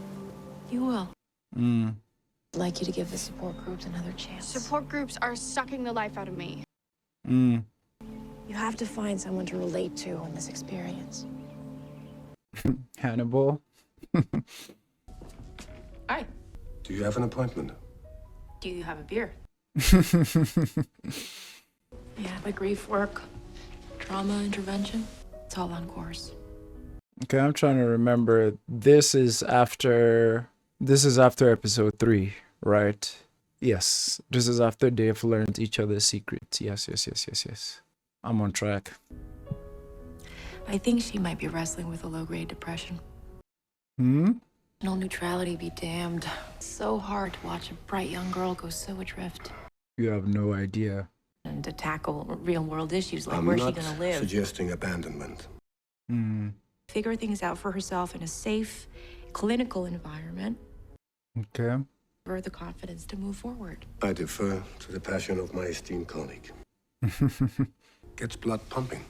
You will. Mm. I'd like you to give the support groups another chance. Support groups are sucking the life out of me. Mm. You have to find someone to relate to in this experience. Hannibal. Hi. Do you have an appointment? Do you have a beer? Yeah, the grief work, trauma intervention, it's all on course. Okay, I'm trying to remember. This is after episode 3, right? Yes. This is after they've learned each other's secrets. Yes. I'm on track. I think she might be wrestling with a low-grade depression. Emotional neutrality be damned. It's so hard to watch a bright young girl go so adrift. You have no idea. And to tackle real-world issues like where's she gonna I'm live? not suggesting abandonment. Figure things out for herself in a safe, clinical environment. Okay. Give her the confidence to move forward. I defer to the passion of my esteemed colleague. Gets blood pumping.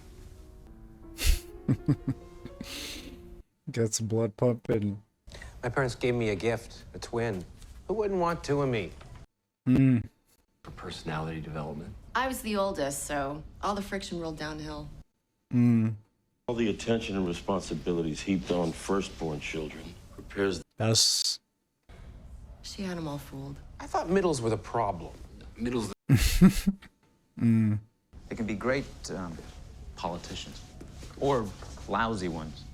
Gets blood pumping. My parents gave me a gift, a twin. Who wouldn't want 2 of me? For personality development. I was the oldest, so all the friction rolled downhill. All the attention and responsibilities heaped on firstborn children prepares. That's She had them all fooled. I thought middles were the problem. Middle's They can be great politicians. Or lousy ones.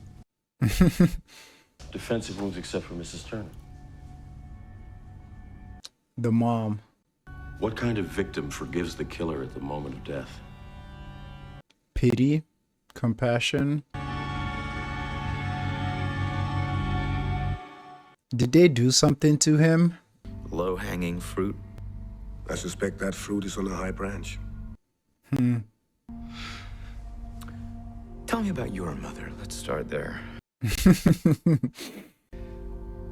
Defensive wounds except for Mrs. Turner. the mom. What kind of victim forgives the killer at the moment of death? Pity, compassion. Did they do something to him? Low-hanging fruit. I suspect that fruit is on a high branch. Tell me about your mother. Let's start there.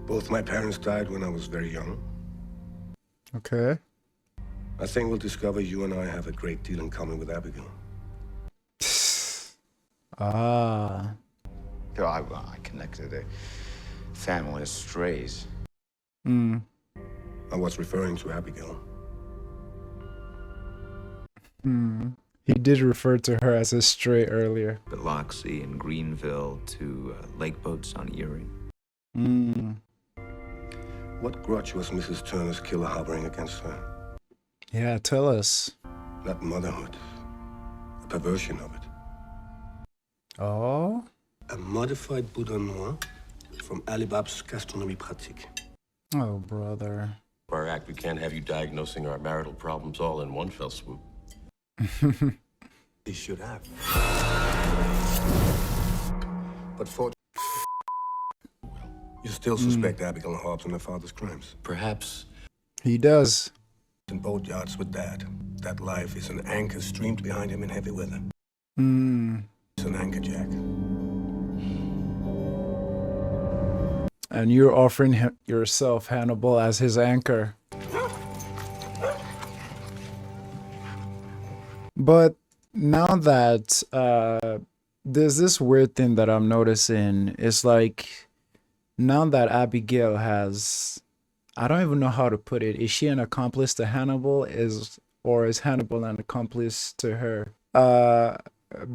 Both my parents died when I was very young. Okay. I think we'll discover you and I have a great deal in common with Abigail. Ah. I connected a family of strays. Mm. I was referring to Abigail. He did refer to her as a stray earlier. Biloxi and Greenville to lake boats on Erie. What grudge was Mrs. Turner's killer harboring against her? Yeah, tell us. Not motherhood. A perversion of it. Oh? A modified Boudin Noir from Alibab's Gastronomie Pratique. Oh, brother. Our act, we can't have you diagnosing our marital problems all in one fell swoop. He should have. But for you still suspect Abigail Hobbs and her father's crimes. Perhaps. He does. In boat yards with Dad. That life is an anchor streamed behind him in heavy weather. It's an anchor, Jack. And you're offering yourself, Hannibal, as his anchor. But now that there's this weird thing that I'm noticing, it's like now that Abigail has, I don't even know how to put it. Is she an accomplice to Hannibal? Or is Hannibal an accomplice to her?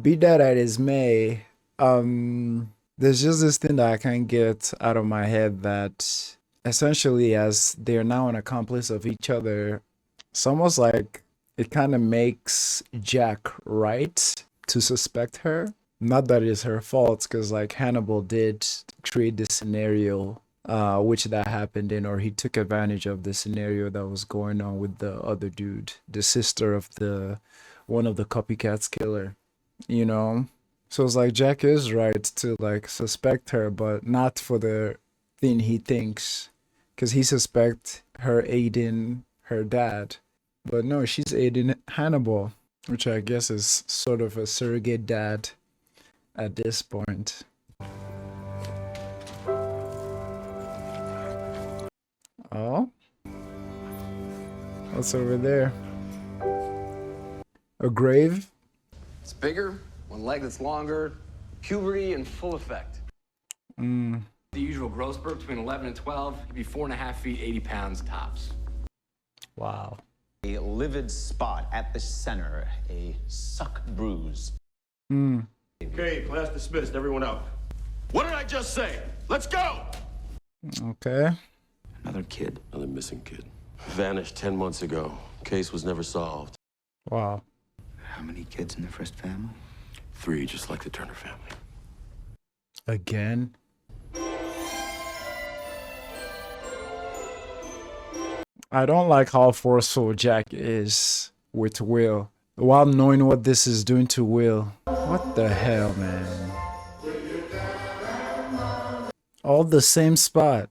Be that as it may, there's just this thing that I can't get out of my head that essentially, as they're now an accomplice of each other, it's almost like it kind of makes Jack right to suspect her. Not that it's her fault, because like Hannibal did create this scenario which that happened in, or he took advantage of the scenario that was going on with the other dude, the sister of one of the copycats killer, you know? So it's like Jack is right to like suspect her, but not for the thing he thinks, because he suspects her aiding her dad. But no, she's aiding Hannibal, which I guess is sort of a surrogate dad at this point. Oh? What's over there? A grave? It's bigger, one leg that's longer, puberty in full effect. The usual growth spurt between 11 and 12, you'd be 4.5 feet, 80 pounds tops. Wow. A livid spot at the center, a suck bruise. Okay, class dismissed. Everyone out. What did I just say? Let's go! Okay. Another kid. Another missing kid. Vanished 10 months ago. Case was never solved. Wow. How many kids in the first family? 3, just like the Turner family. Again? I don't like how forceful Jack is with Will, while knowing what this is doing to Will. What the hell, man? All the same spot.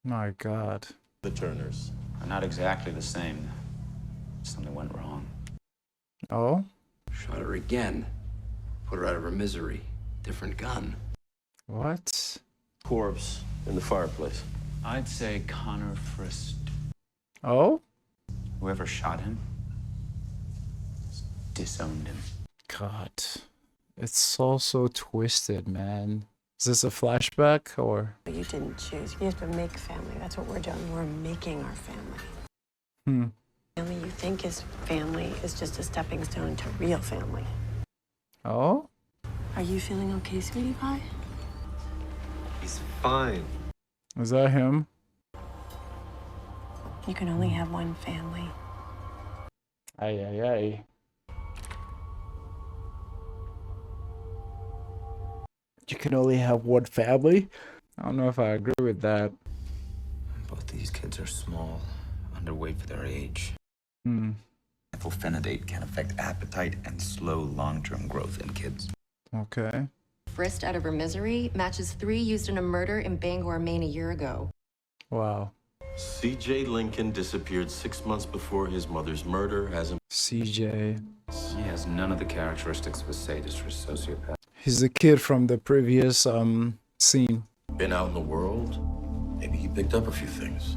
My God. The Turners. Not exactly the same. Something went wrong. Oh? Shot her again. Put her out of her misery. Different gun. What? Corpse in the fireplace. I'd say Connor Frist. Oh? Whoever shot him disowned him. God. It's so twisted, man. Is this a flashback or? You didn't choose. You have to make family. That's what we're doing. We're making our family. Family you think is family is just a stepping stone to real family. Oh? Are you feeling okay, sweetie pie? He's fine. Is that him? You can only have one family. Ay, ay, ay. You can only have one family? I don't know if I agree with that. Both these kids are small, underweight for their age. Methylphenidate can affect appetite and slow long-term growth in kids. Okay. Frist out of her misery matches 3 used in a murder in Bangor, Maine a year ago. Wow. C.J. Lincoln disappeared 6 months before his mother's murder as a... CJ. He has none of the characteristics of a sadist or sociopath. He's the kid from the previous scene. Been out in the world. Maybe he picked up a few things.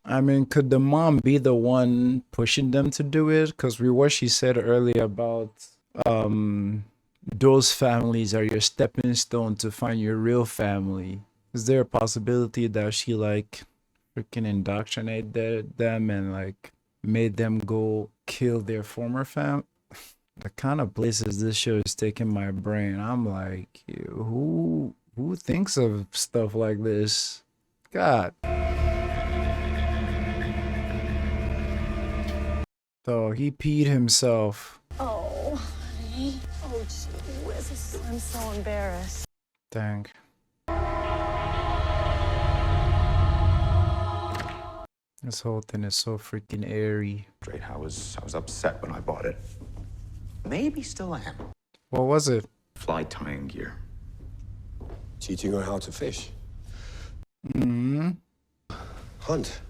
I mean, could the mom be the one pushing them to do it? Because what she said earlier about those families are your stepping stone to find your real family. Is there a possibility that she like freaking indoctrinated them and like made them go kill their former the kind of places this show is taking my brain. I'm like, who thinks of stuff like this? God. So he peed himself. Oh, honey. Oh, gee, I'm so embarrassed. Dang. This whole thing is so freaking airy. I was upset when I bought it. Maybe still am. What was it? Fly tying gear. Teaching her how to fish. Mm-hmm. Hunt.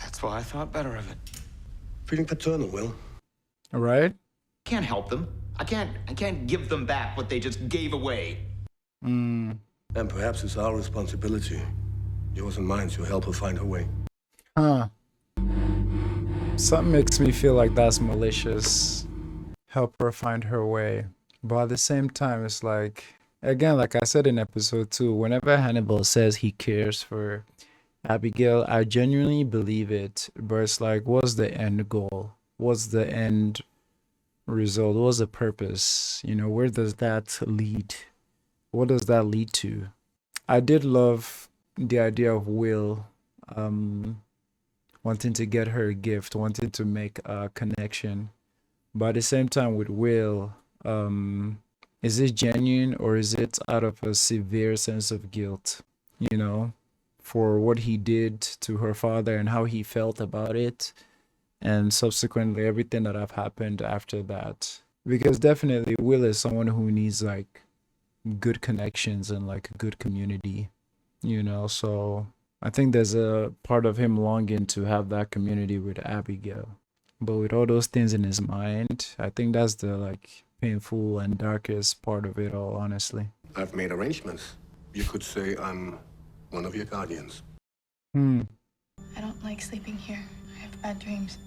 That's why I thought better of it. Feeling paternal, Will. All right. Can't help them. I can't give them back what they just gave away. And perhaps it's our responsibility, yours and mine, to help her find her way. Huh. Something makes me feel like that's malicious. Help her find her way. But at the same time, it's like, again, like I said in episode 2, whenever Hannibal says he cares for Abigail, I genuinely believe it. But it's like, what's the end goal? What's the end result? What's the purpose? You know, where does that lead? What does that lead to? I did love the idea of Will wanting to get her a gift, wanting to make a connection. But at the same time with Will, is it genuine or is it out of a severe sense of guilt, you know, for what he did to her father and how he felt about it, and subsequently everything that have happened after that? Because definitely Will is someone who needs like good connections and like a good community, you know, so I think there's a part of him longing to have that community with Abigail. But with all those things in his mind, I think that's the like painful and darkest part of it all, honestly. I've made arrangements. You could say I'm one of your guardians. I don't like sleeping here. I have bad dreams.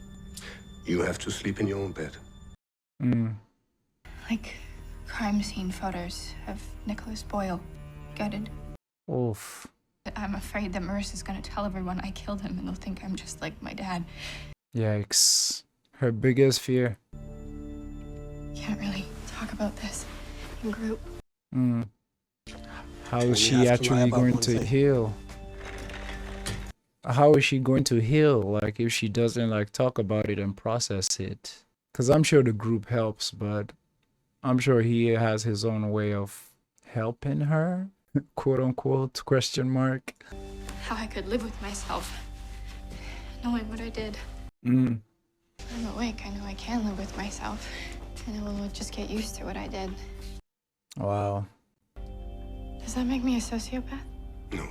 You have to sleep in your own bed. Like crime scene photos of Nicholas Boyle. Gutted. Oof. I'm afraid that Marissa's gonna tell everyone I killed him and they'll think I'm just like my dad. Yikes. Her biggest fear. Can't really talk about this in group. How is she actually going to heal? How is she going to heal, like, if she doesn't like talk about it and process it? Because I'm sure the group helps, but I'm sure he has his own way of helping her, quote unquote, question mark. How I could live with myself, knowing what I did. I'm awake. I know I can live with myself, and I will just get used to what I did. Wow. Does that make me a sociopath? No,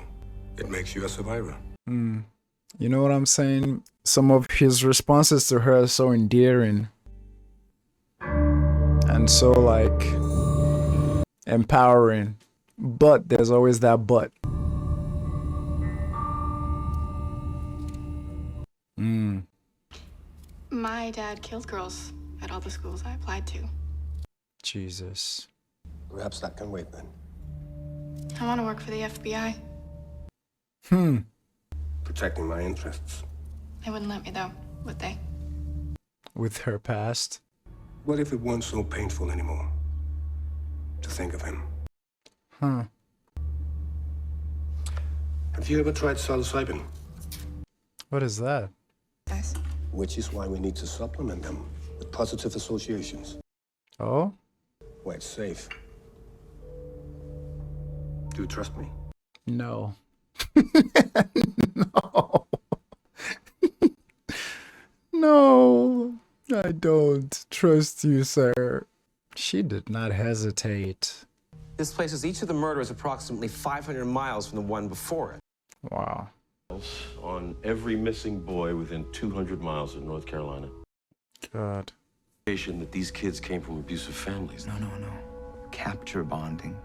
it makes you a survivor. You know what I'm saying? Some of his responses to her are so endearing and so like empowering, but there's always that but. My dad killed girls at all the schools I applied to. Jesus. Perhaps that can wait then. I want to work for the FBI. Protecting my interests. They wouldn't let me, though, would they? With her past? What if it weren't so painful anymore to think of him? Huh. Have you ever tried psilocybin? What is that? Yes. Which is why we need to supplement them with positive associations. Oh? Where it's safe. Do you trust me? No. No, I don't trust you, sir. She did not hesitate. This places each of the murders approximately 500 miles from the one before it. Wow. On every missing boy within 200 miles of North Carolina. God. That these kids came from abusive families. No. Capture bonding.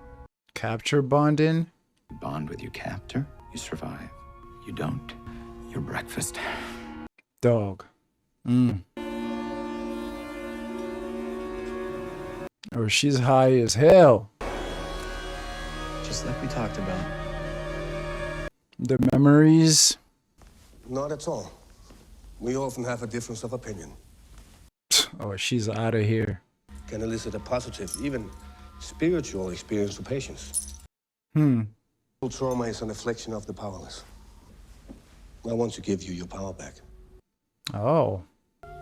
Capture bonding? You bond with your captor, you survive. You don't, you're breakfast. Dog. Or she's high as hell. Just like we talked about. The memories. Not at all. We often have a difference of opinion. Oh, she's out of here. Can elicit a positive, even spiritual experience for patients. Hmm. Trauma is an affliction of the powerless. I want to give you your power back. Oh.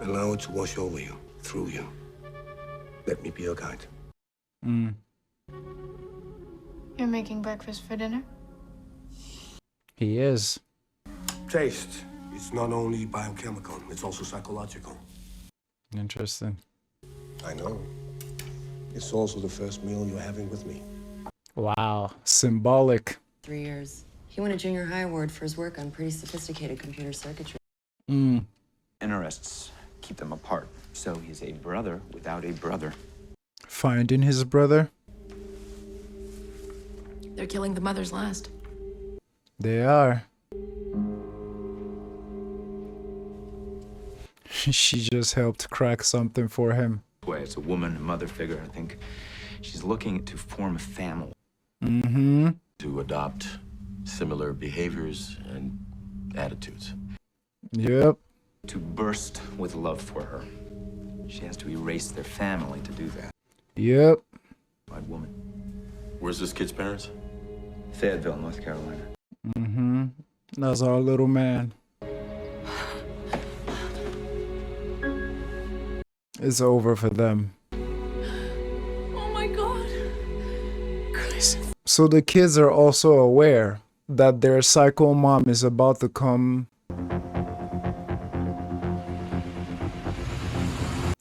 Allow it to wash over you, through you. Let me be your guide. Hmm. You're making breakfast for dinner? He is. Taste is not only biochemical, it's also psychological. Interesting. I know. It's also the first meal you're having with me. Wow. Symbolic. 3 years. He won a junior high award for his work on pretty sophisticated computer circuitry. Mm. Interests keep them apart. So he's a brother without a brother. Finding his brother. They're killing the mothers last. They are. She just helped crack something for him. Way, it's a woman, a mother figure. I think she's looking to form a family. Mm-hmm. To adopt similar behaviors and attitudes. Yep. To burst with love for her. She has to erase their family to do that. Yep. White woman. Where's this kid's parents? Fayetteville, North Carolina. Mm-hmm. That's our little man. It's over for them. Oh my God. Chris. So the kids are also aware that their psycho mom is about to come.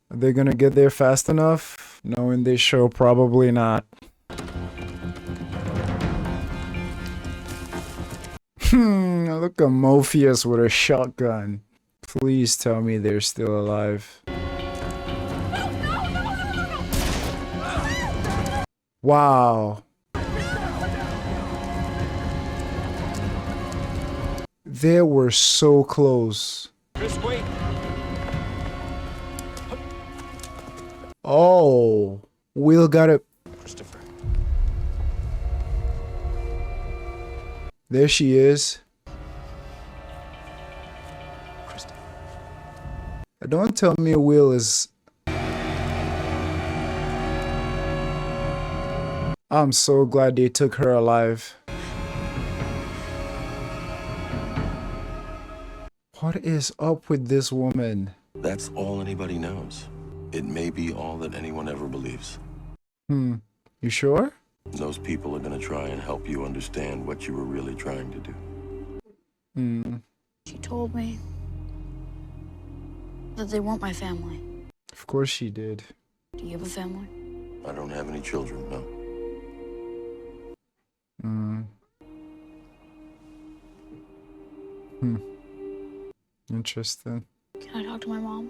Are they gonna get there fast enough? Knowing this show, probably not. Look at Morpheus with a shotgun. Please tell me they're still alive. Wow. They were so close. Chris, wait. Oh, Will got it. Christopher. There she is. Christopher. Don't tell me Will is... I'm so glad they took her alive. What is up with this woman? That's all anybody knows. It may be all that anyone ever believes. You sure? Those people are going to try and help you understand what you were really trying to do. She told me that they weren't my family. Of course she did. Do you have a family? I don't have any children, no. Interesting. Can I talk to my mom?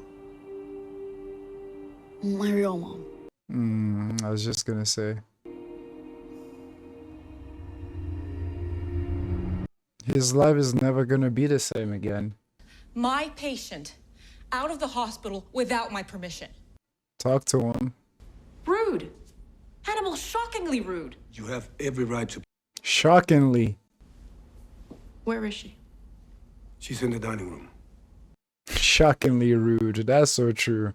My real mom. I was just gonna say. His life is never gonna be the same again. My patient out of the hospital without my permission. Talk to him. Rude. Hannibal, shockingly rude. You have every right to... Shockingly. Where is she? She's in the dining room. Shockingly rude. That's so true.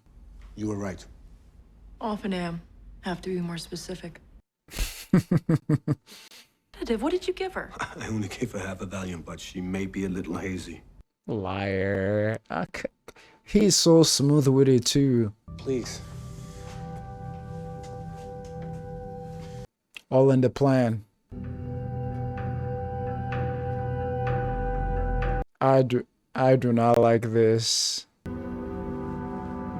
You were right. Often am. Have to be more specific. Detective, what did you give her? I only gave her half a Valium, but she may be a little hazy. Liar. He's so smooth with it too. Please. All in the plan. I do not like this.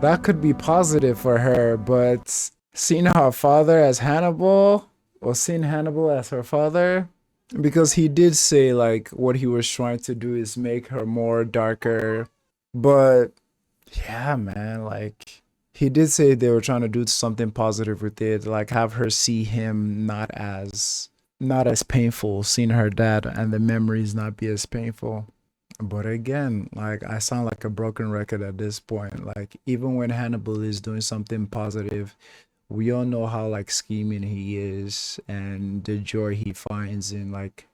That could be positive for her, but seeing her father as Hannibal, or seeing Hannibal as her father, because he did say like what he was trying to do is make her more darker, but yeah, man, like he did say they were trying to do something positive with it, like have her see him not as painful, seeing her dad and the memories not be as painful. But again, like I sound like a broken record at this point. Like even when Hannibal is doing something positive, we all know how like scheming he is and the joy he finds in like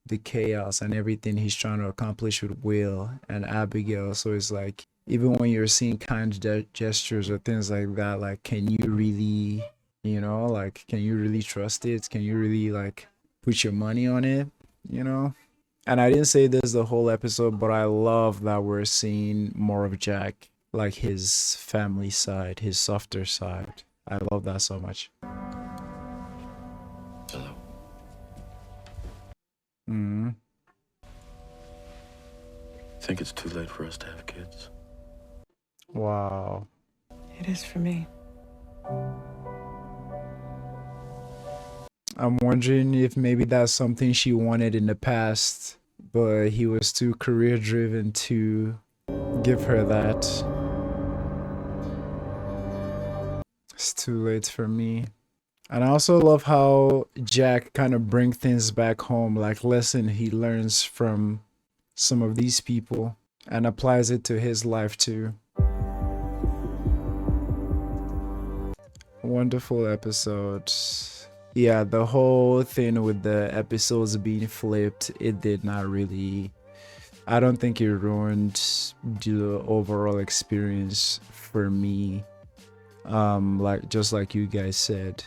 the chaos and everything he's trying to accomplish with Will and Abigail. So it's like, even when you're seeing kind gestures or things like that, like, can you really, like, can you really trust it? Can you really, like, put your money on it, And I didn't say this the whole episode, but I love that we're seeing more of Jack, like his family side, his softer side. I love that so much. Hello. Think it's too late for us to have kids? Wow. It is for me. I'm wondering if maybe that's something she wanted in the past, but he was too career driven to give her that. It's too late for me. And I also love how Jack kind of brings things back home, like lesson he learns from some of these people and applies it to his life too. Wonderful episode. Yeah, the whole thing with the episodes being flipped, it did not really, I don't think it ruined the overall experience for me. Like, just like you guys said.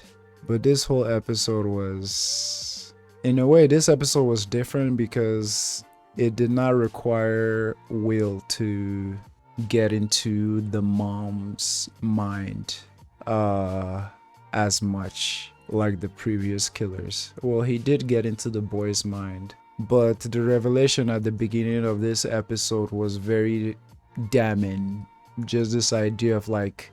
But this whole episode was, in a way, this episode was different because it did not require Will to get into the mom's mind as much like the previous killers. Well, he did get into the boy's mind, but the revelation at the beginning of this episode was very damning. Just this idea of like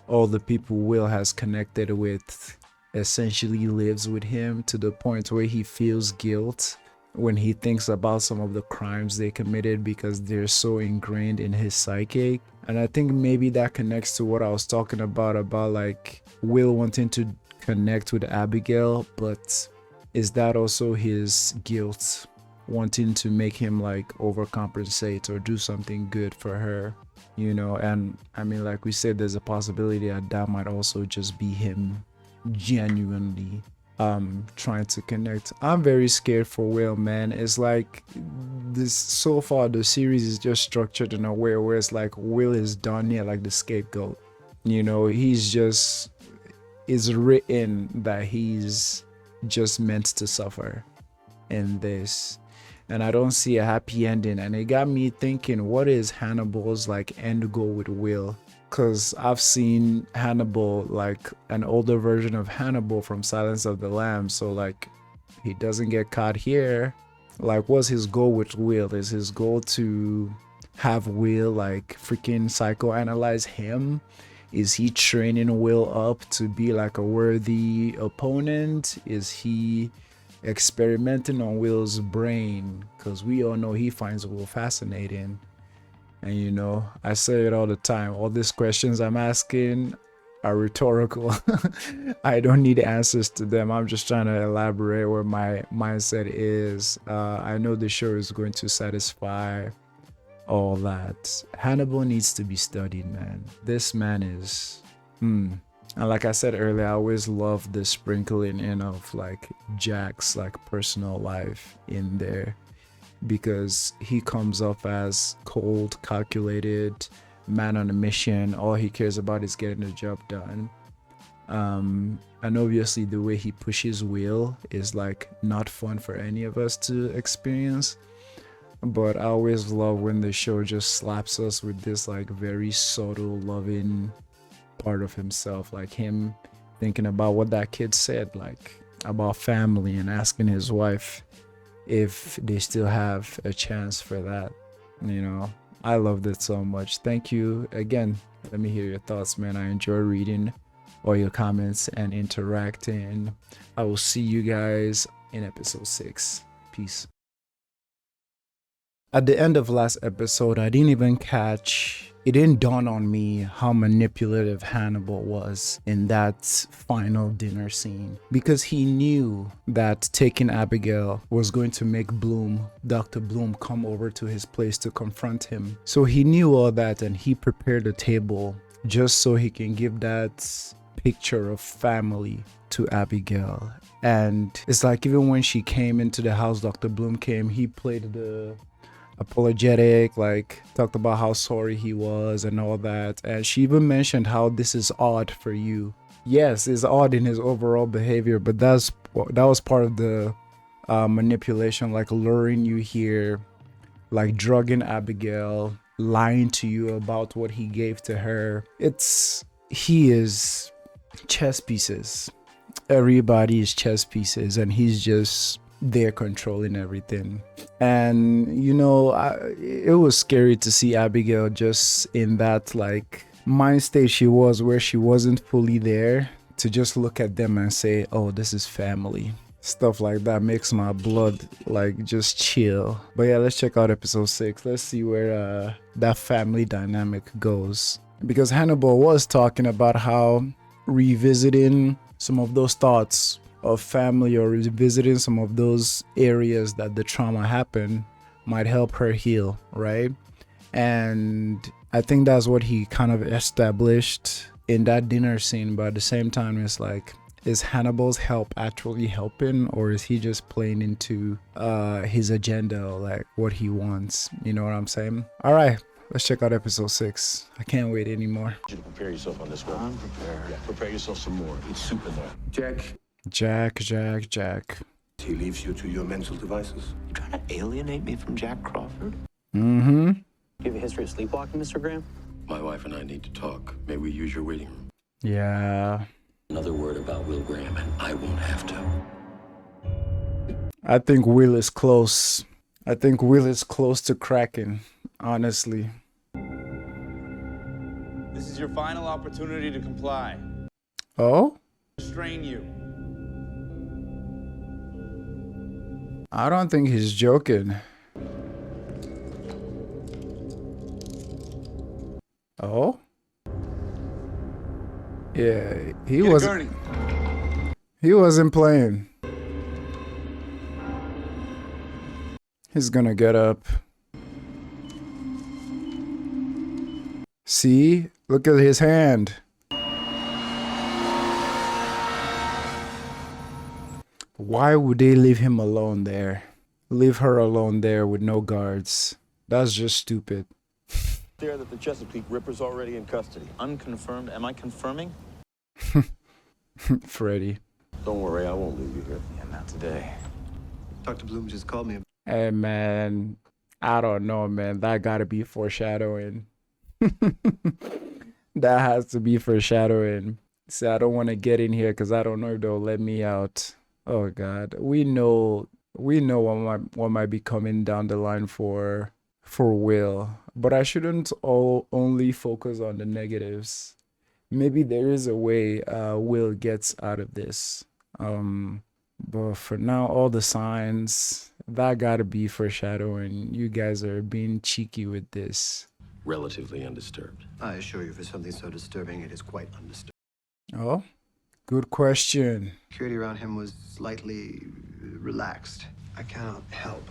all the people Will has connected with essentially lives with him to the point where he feels guilt when he thinks about some of the crimes they committed because they're so ingrained in his psyche. And I think maybe that connects to what I was talking about like Will wanting to connect with Abigail, but is that also his guilt wanting to make him like overcompensate or do something good for her, And I mean, like we said, there's a possibility that might also just be him genuinely trying to connect. I'm very scared for Will, man. It's like this, so far the series is just structured in a way where it's like Will is done here like the scapegoat. He's just, it's written that he's just meant to suffer in this, and I don't see a happy ending. And it got me thinking, what is Hannibal's like end goal with Will? Because I've seen Hannibal, like an older version of Hannibal from Silence of the Lambs, so like he doesn't get caught here. Like, what's his goal with Will? Is his goal to have Will like freaking psychoanalyze him? Is he training Will up to be like a worthy opponent? Is he experimenting on Will's brain? Because we all know he finds Will fascinating. And I say it all the time, all these questions I'm asking are rhetorical. I don't need answers to them. I'm just trying to elaborate where my mindset is. I know the show is going to satisfy all that. Hannibal needs to be studied, man. This man is and like I said earlier, I always love the sprinkling in of like Jack's like personal life in there, because he comes up as cold, calculated man on a mission. All he cares about is getting the job done. And obviously the way he pushes Will is like not fun for any of us to experience. But I always love when the show just slaps us with this like very subtle, loving part of himself, like him thinking about what that kid said, like about family, and asking his wife if they still have a chance for that. I loved it so much. Thank you again. Let me hear your thoughts, man. I enjoy reading all your comments and interacting. I will see you guys in episode 6. Peace. At the end of last episode, it didn't dawn on me how manipulative Hannibal was in that final dinner scene, because he knew that taking Abigail was going to make Dr. Bloom come over to his place to confront him. So he knew all that, and he prepared a table just so he can give that picture of family to Abigail. And it's like even when she came into the house, Dr. Bloom came, he played the apologetic, like talked about how sorry he was and all that. And she even mentioned how this is odd for you. Yes, it's odd in his overall behavior, but that was part of the manipulation, like luring you here, like drugging Abigail, lying to you about what he gave to her. He is chess pieces. Everybody is chess pieces, and he's just there controlling everything. And you know, it was scary to see Abigail just in that like mind state she was, where she wasn't fully there to just look at them and say, oh, this is family. Stuff like that makes my blood like just chill. But yeah, let's check out episode 6. Let's see where that family dynamic goes, because Hannibal was talking about how revisiting some of those thoughts of family, or revisiting some of those areas that the trauma happened, might help her heal, right? And I think that's what he kind of established in that dinner scene. But at the same time, it's like, is Hannibal's help actually helping, or is he just playing into his agenda, or like what he wants? You know what I'm saying? All right, let's check out episode 6. I can't wait anymore. You to prepare yourself on this one. I'm prepared. Yeah, prepare yourself some more. It's soup in there. Jack. He leaves you to your mental devices. You trying to alienate me from Jack Crawford? Mm-hmm. Do you have a history of sleepwalking, Mr. Graham? My wife and I need to talk. May we use your waiting room? Yeah. Another word about Will Graham, and I won't have to. I think Will is close. I think Will is close to cracking, honestly. This is your final opportunity to comply. Oh? Restrain you. I don't think he's joking. Oh? Yeah, he wasn't playing. He's gonna get up. See? Look at his hand. Why would they leave him alone there? Leave her alone there with no guards. That's just stupid. There that the Chesapeake Ripper's already in custody. Unconfirmed. Am I confirming? Freddy. Don't worry, I won't leave you here. Yeah, not today. Dr. Bloom just called me. Hey, man. I don't know, man. That gotta be foreshadowing. That has to be foreshadowing. See, I don't want to get in here because I don't know if they'll let me out. Oh, God. We know what might be coming down the line for Will. But I shouldn't only focus on the negatives. Maybe there is a way Will gets out of this. But for now, all the signs, that gotta be foreshadowing. You guys are being cheeky with this. Relatively undisturbed. I assure you, for something so disturbing, it is quite undisturbed. Oh, good question. Security around him was slightly relaxed. I cannot help.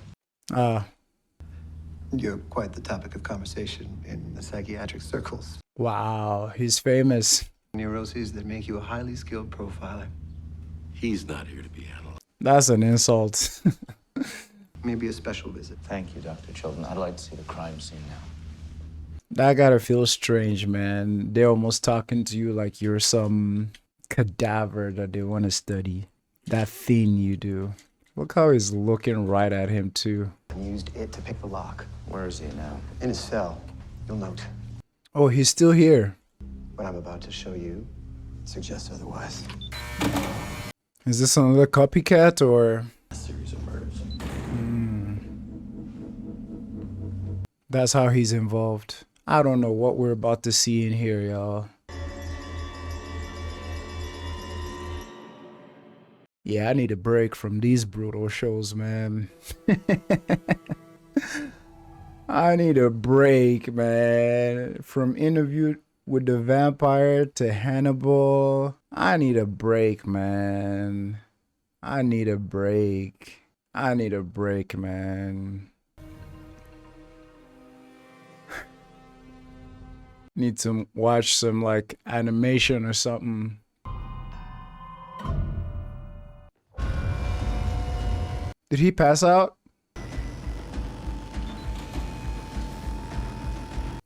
You're quite the topic of conversation in the psychiatric circles. Wow, he's famous. Neuroses that make you a highly skilled profiler. He's not here to be analyzed. That's an insult. Maybe a special visit. Thank you, Dr. Chilton. I'd like to see the crime scene now. That gotta feel strange, man. They're almost talking to you like you're some cadaver that they want to study. That thing you do. Look how he's looking right at him, too. I used it to pick the lock. Where is he now? In his cell. You'll note. Oh, he's still here. What I'm about to show you suggests otherwise. Is this another copycat or? A series of murders. That's how he's involved. I don't know what we're about to see in here, y'all. Yeah, I need a break from these brutal shows, man. I need a break, man. From Interview with the Vampire to Hannibal. I need a break, man. I need a break. I need a break, man. Need to watch some like animation or something. Did he pass out?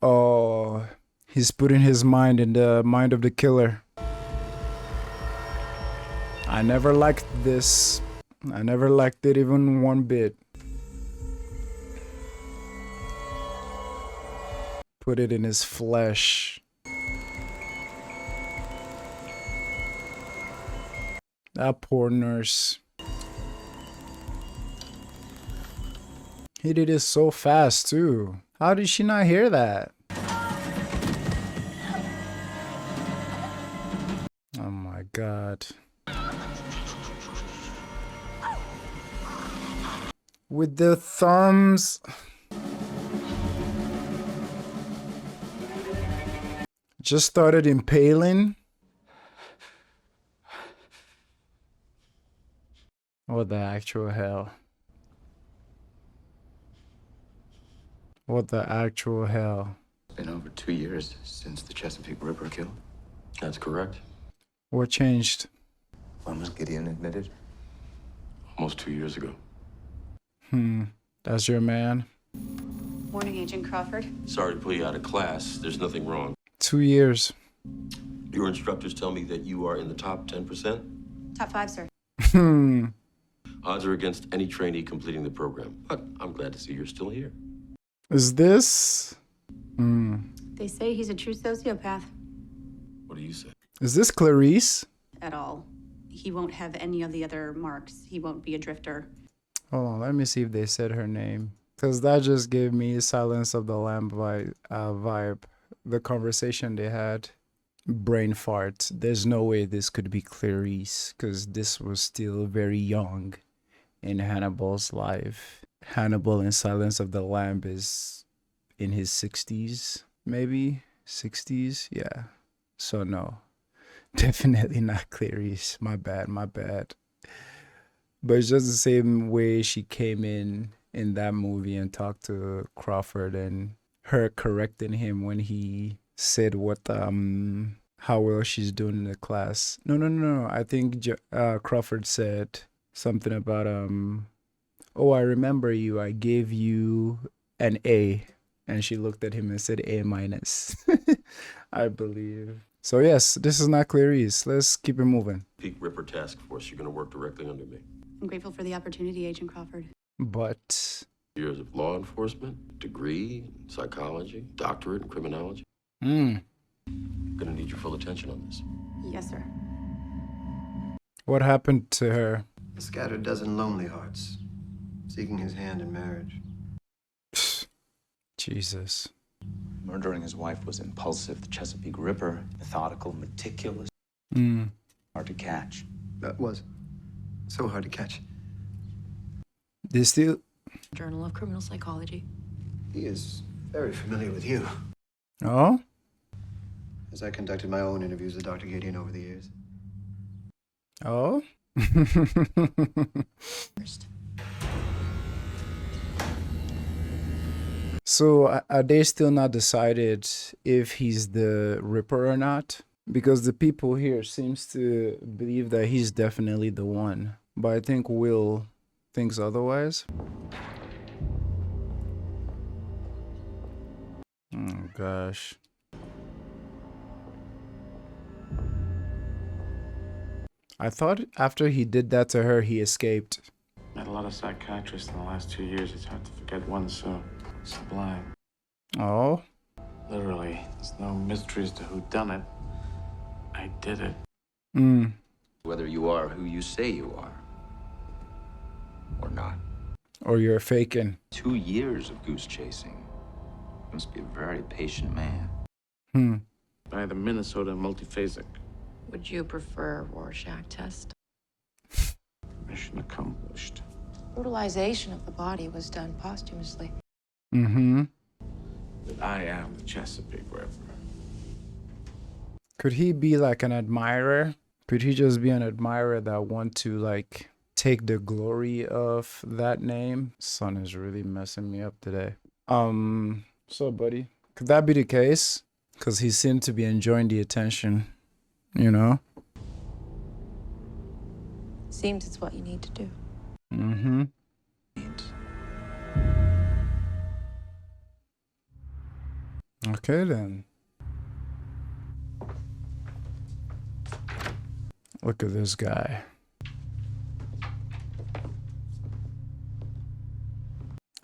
Oh, he's putting his mind in the mind of the killer. I never liked this. I never liked it even one bit. Put it in his flesh. That poor nurse. He did it so fast too. How did she not hear that? Oh my God. With the thumbs. Just started impaling. What the actual hell? What the actual hell? It's been over 2 years since the Chesapeake Ripper kill. That's correct. What changed? When was Gideon admitted? Almost 2 years ago. That's your man? Morning, Agent Crawford. Sorry to pull you out of class. There's nothing wrong. 2 years. Your instructors tell me that you are in the top 10%. Top 5, sir. Odds are against any trainee completing the program, but I'm glad to see you're still here. Is this? They say he's a true sociopath. What do you say? Is this Clarice? At all. He won't have any of the other marks. He won't be a drifter. Hold on, let me see if they said her name. Because that just gave me Silence of the Lamb vibe. The conversation they had. Brain fart. There's no way this could be Clarice. Because this was still very young in Hannibal's life. Hannibal in Silence of the Lamb is in his 60s. Maybe? 60s? Yeah. So no. Definitely not Clarice. My bad, my bad. But it's just the same way she came in that movie and talked to Crawford and her correcting him when he said what how well she's doing in the class. No. I think Crawford said something about oh, I remember you. I gave you an A. And she looked at him and said A-. I believe. So yes, this is not Clarice. Let's keep it moving. Peak Ripper Task Force. You're going to work directly under me. I'm grateful for the opportunity, Agent Crawford. But Years of law enforcement, degree in psychology, doctorate in criminology. Hmm. Gonna need your full attention on this. Yes, sir. What happened to her? A scattered dozen lonely hearts, seeking his hand in marriage. Jesus. Murdering his wife was impulsive. The Chesapeake Ripper, methodical, meticulous. Hard to catch. That was so hard to catch. They still... Journal of Criminal Psychology. He is very familiar with you, Oh? as I conducted my own interviews with Dr. Gideon over the years. Oh? So are they still not decided if he's the Ripper or not? Because the people here seems to believe that he's definitely the one. But I think Will thinks otherwise. Oh gosh. I thought after he did that to her, he escaped. Met a lot of psychiatrists in the last 2 years. It's hard to forget one so sublime. Oh? Literally, there's no mysteries to who done it. I did it. Whether you are who you say you are, or not. Or you're faking. 2 years of goose chasing. You must be a very patient man. By the Minnesota multiphasic. Would you prefer a Rorschach test? Mission accomplished. Brutalization of the body was done posthumously. That I am the Chesapeake Ripper. Could he be like an admirer? Could he just be an admirer that want to like take the glory of that name? Sun is really messing me up today. So buddy, could that be the case? Because he seemed to be enjoying the attention, you know? Seems it's what you need to do. Okay then. Look at this guy.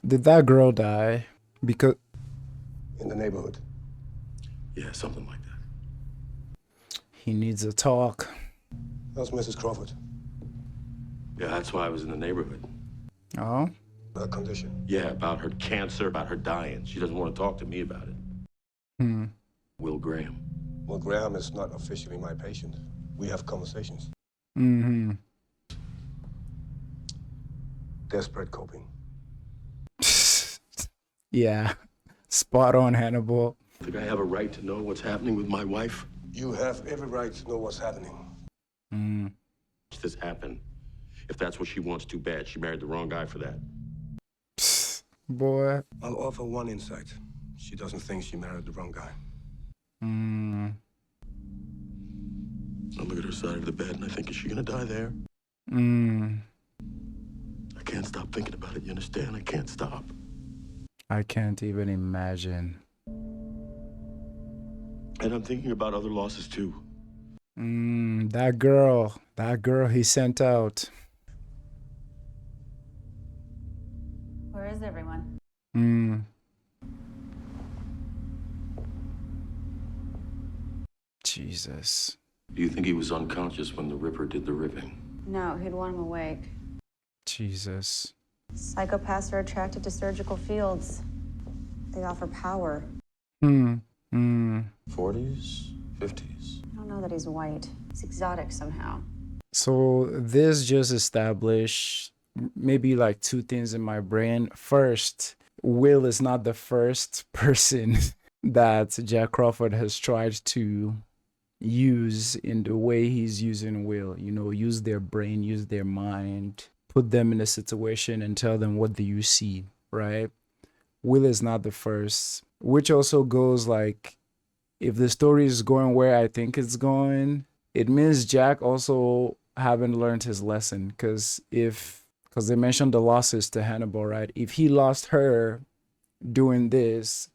Did that girl die? Because In the neighborhood. Yeah, something like that. he needs a talk. How's Mrs. Crawford? Yeah, that's why I was in the neighborhood. Oh? Her condition. Yeah, about her cancer, about her dying. She doesn't want to talk to me about it. Hmm. Will Graham. Well, Graham is not officially my patient. We have conversations. Mm-hmm. Desperate coping. Yeah. Spot on, Hannibal. Think I have a right to know what's happening with my wife? You have every right to know what's happening. Mm. This happened. If that's what she wants too bad, she married the wrong guy for that. Boy. I'll offer one insight. She doesn't think she married the wrong guy. Mm. I look at her side of the bed and I think, is she gonna die there? Mm. I can't stop thinking about it, you understand? I can't stop. I can't even imagine. And I'm thinking about other losses too. That girl he sent out. Where is everyone? Jesus. Do you think he was unconscious when the Ripper did the ripping? No, he'd want him awake. Jesus. Psychopaths are attracted to surgical fields. They offer power. 40s? 50s? I don't know that he's white. He's exotic somehow. So this just established maybe like two things in my brain. First, Will is not the first person that Jack Crawford has tried to use in the way he's using Will. You know, use their brain, use their mind, put them in a situation and tell them, what do you see, right? Will is not the first, which also goes like, if the story is going where I think it's going, it means Jack also haven't learned his lesson. Because they mentioned the losses to Hannibal, right? If he lost her doing this,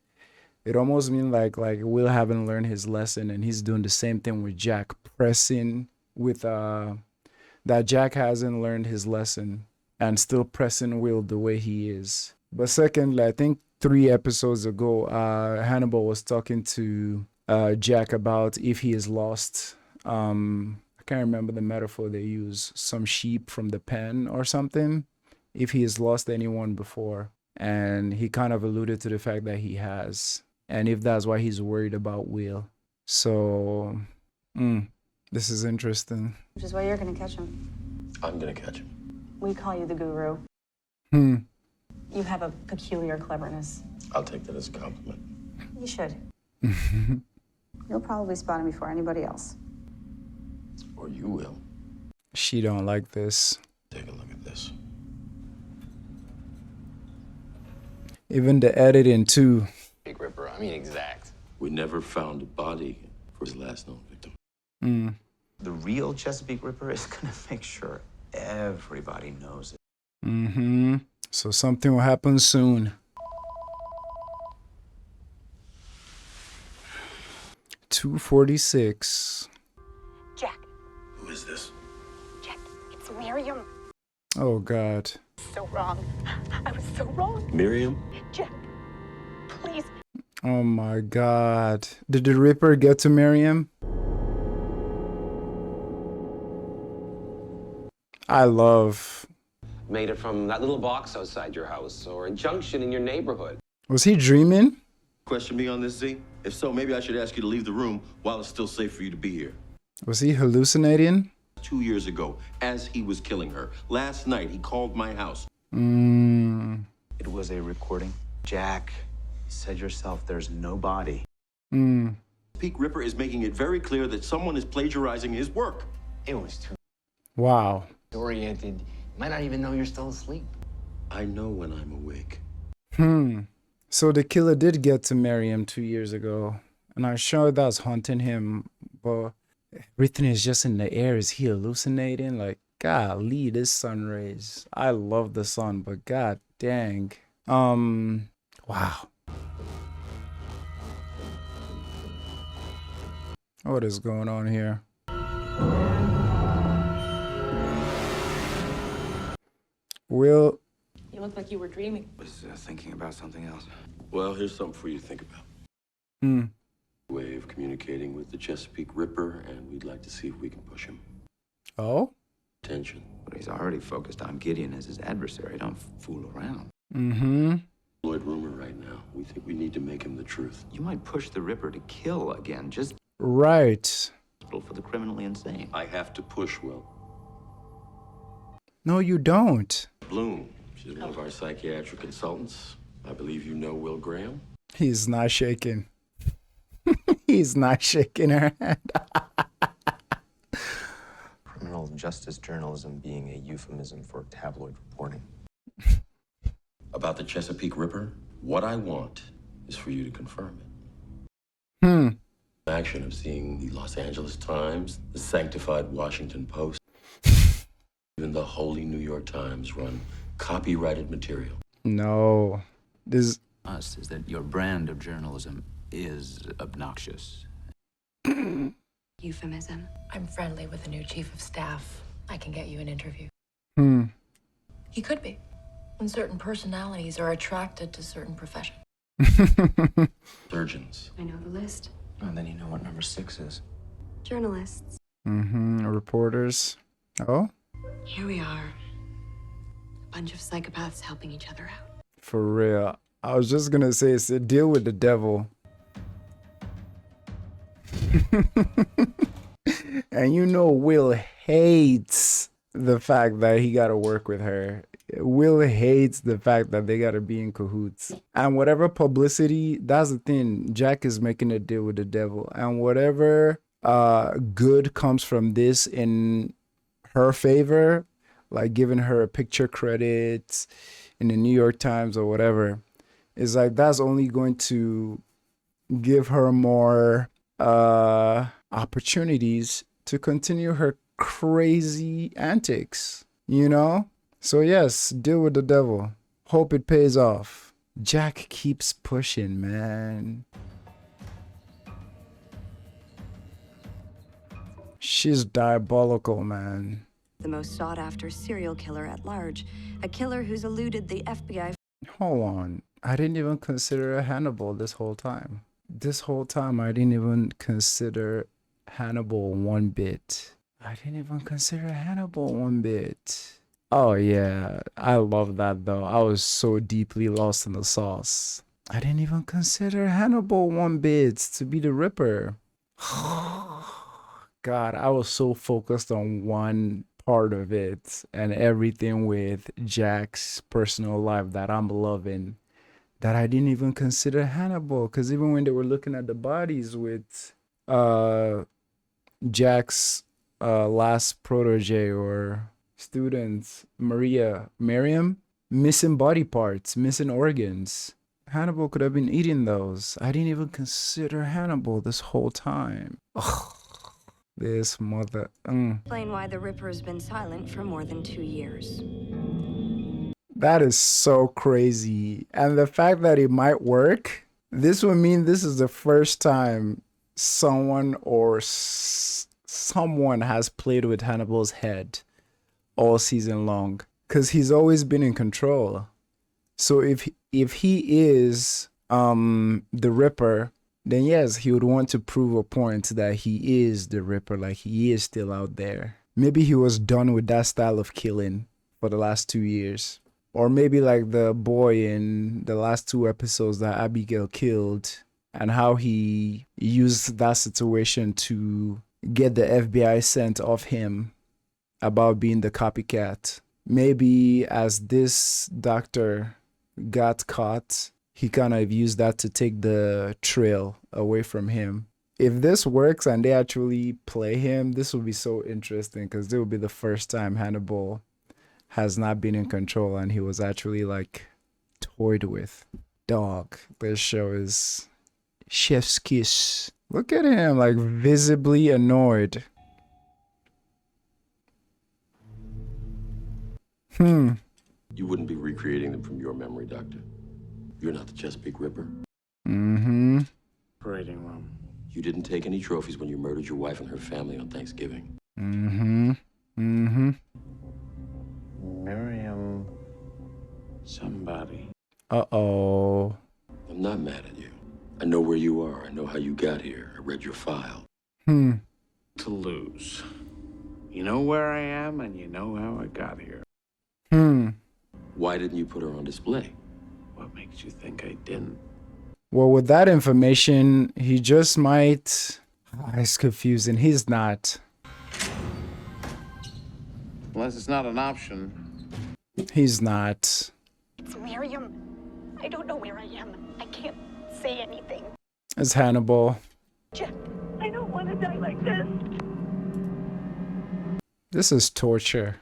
it almost means like Will haven't learned his lesson, and he's doing the same thing with Jack, pressing with that Jack hasn't learned his lesson and still pressing Will the way he is. But secondly, I think 3 episodes ago, Hannibal was talking to Jack about if he is lost. I can't remember the metaphor they use, some sheep from the pen or something, if he has lost anyone before. And he kind of alluded to the fact that he has, and if that's why he's worried about Will. So this is interesting. Which is why you're gonna catch him. I'm gonna catch him. We call you the guru. You have a peculiar cleverness. I'll take that as a compliment. You should. You'll probably spot him before anybody else. Or you will. She don't like this. Take a look at this. Even the editing too. Big Ripper, I mean exact. We never found a body for his last known victim. The real Chesapeake Ripper is gonna make sure everybody knows it. So something will happen soon. 2:46. Jack. Who is this? Jack, it's Miriam. Oh God. So wrong. I was so wrong. Miriam? Jack, please. Oh my God. Did the Ripper get to Miriam? I love. Made it from that little box outside your house or a junction in your neighborhood. Was he dreaming? Question me on this, Z? If so, maybe I should ask you to leave the room while it's still safe for you to be here. Was he hallucinating? 2 years ago, as he was killing her. Last night, he called my house. It was a recording. Jack, you said yourself there's no body. Peak Ripper is making it very clear that someone is plagiarizing his work. It was too Wow. oriented. You might not even know you're still asleep. I know when I'm awake. So the killer did get to Miriam 2 years ago, and I'm sure that's haunting him, but everything is just in the air. Is he hallucinating? Like, golly, this sun rays. I love the sun, but god dang. Wow. What is going on here? Will. You look like you were dreaming. I was thinking about something else. Well, here's something for you to think about. Hmm. Way of communicating with the Chesapeake Ripper, and we'd like to see if we can push him. Oh? Attention. But he's already focused on Gideon as his adversary. Don't fool around. Mm-hmm. Lloyd rumor right now. We think we need to make him the truth. You might push the Ripper to kill again, just Right. for the criminally insane. I have to push, Will. No, you don't. Bloom. She's one of our psychiatric consultants. I believe you know Will Graham. He's not shaking. He's not shaking her hand. Criminal justice journalism being a euphemism for tabloid reporting. About the Chesapeake Ripper, what I want is for you to confirm it. Hmm. Action of seeing the Los Angeles Times, the sanctified Washington Post, even the holy New York Times run copyrighted material. No. This Us is that your brand of journalism is obnoxious. Euphemism. I'm friendly with the new chief of staff. I can get you an interview. Hmm. He could be. When certain personalities are attracted to certain professions. Surgeons. I know the list. And then you know what number 6 is. Journalists. Mm-hmm. Reporters. Oh? Here we are. A bunch of psychopaths helping each other out. For real. I was just gonna say, it's a deal with the devil. And you know Will hates the fact that he gotta work with her. Will hates the fact that they gotta be in cahoots. And whatever publicity, that's the thing. Jack is making a deal with the devil. And whatever good comes from this in her favor, like giving her a picture credit in the New York Times or whatever, is like that's only going to give her more opportunities to continue her crazy antics, you know? So yes, deal with the devil. Hope it pays off. Jack keeps pushing, man. She's diabolical, man. The most sought-after serial killer at large. A killer who's eluded the FBI. Hold on. I didn't even consider Hannibal this whole time. This whole time, I didn't even consider Hannibal one bit. I didn't even consider Hannibal one bit. Oh, yeah. I love that, though. I was so deeply lost in the sauce. I didn't even consider Hannibal one bit to be the Ripper. God, I was so focused on one part of it and everything with Jack's personal life that I'm loving, that I didn't even consider Hannibal. Because even when they were looking at the bodies with Jack's last protege or students, Miriam, missing body parts, missing organs. Hannibal could have been eating those. I didn't even consider Hannibal this whole time. Ugh. This mother. Explain why the Ripper has been silent for more than 2 years. That is so crazy. And the fact that it might work, this would mean this is the first time someone or someone has played with Hannibal's head all season long. Because he's always been in control. So if he is the Ripper, then yes, he would want to prove a point that he is the Ripper, like he is still out there. Maybe he was done with that style of killing for the last 2 years. Or maybe like the boy in the last 2 episodes that Abigail killed, and how he used that situation to get the FBI scent off him about being the copycat. Maybe as this doctor got caught, he kind of used that to take the trail away from him. If this works and they actually play him, this will be so interesting because it will be the first time Hannibal has not been in control and he was actually like toyed with. Dog, this show is chef's kiss. Look at him, like visibly annoyed. You wouldn't be recreating them from your memory, Doctor. You're not the Chesapeake Ripper. Mm-hmm. Operating room. You didn't take any trophies when you murdered your wife and her family on Thanksgiving. Mm-hmm. Mm-hmm. Miriam. Somebody. Uh-oh. I'm not mad at you. I know where you are. I know how you got here. I read your file. To lose. You know where I am, and you know how I got here. Why didn't you put her on display? What makes you think I didn't? Well, with that information, he just might... it's confusing. He's not. Unless it's not an option. He's not. It's Miriam. I don't know where I am. I can't say anything. It's Hannibal. Jack, I don't want to die like this. This is torture.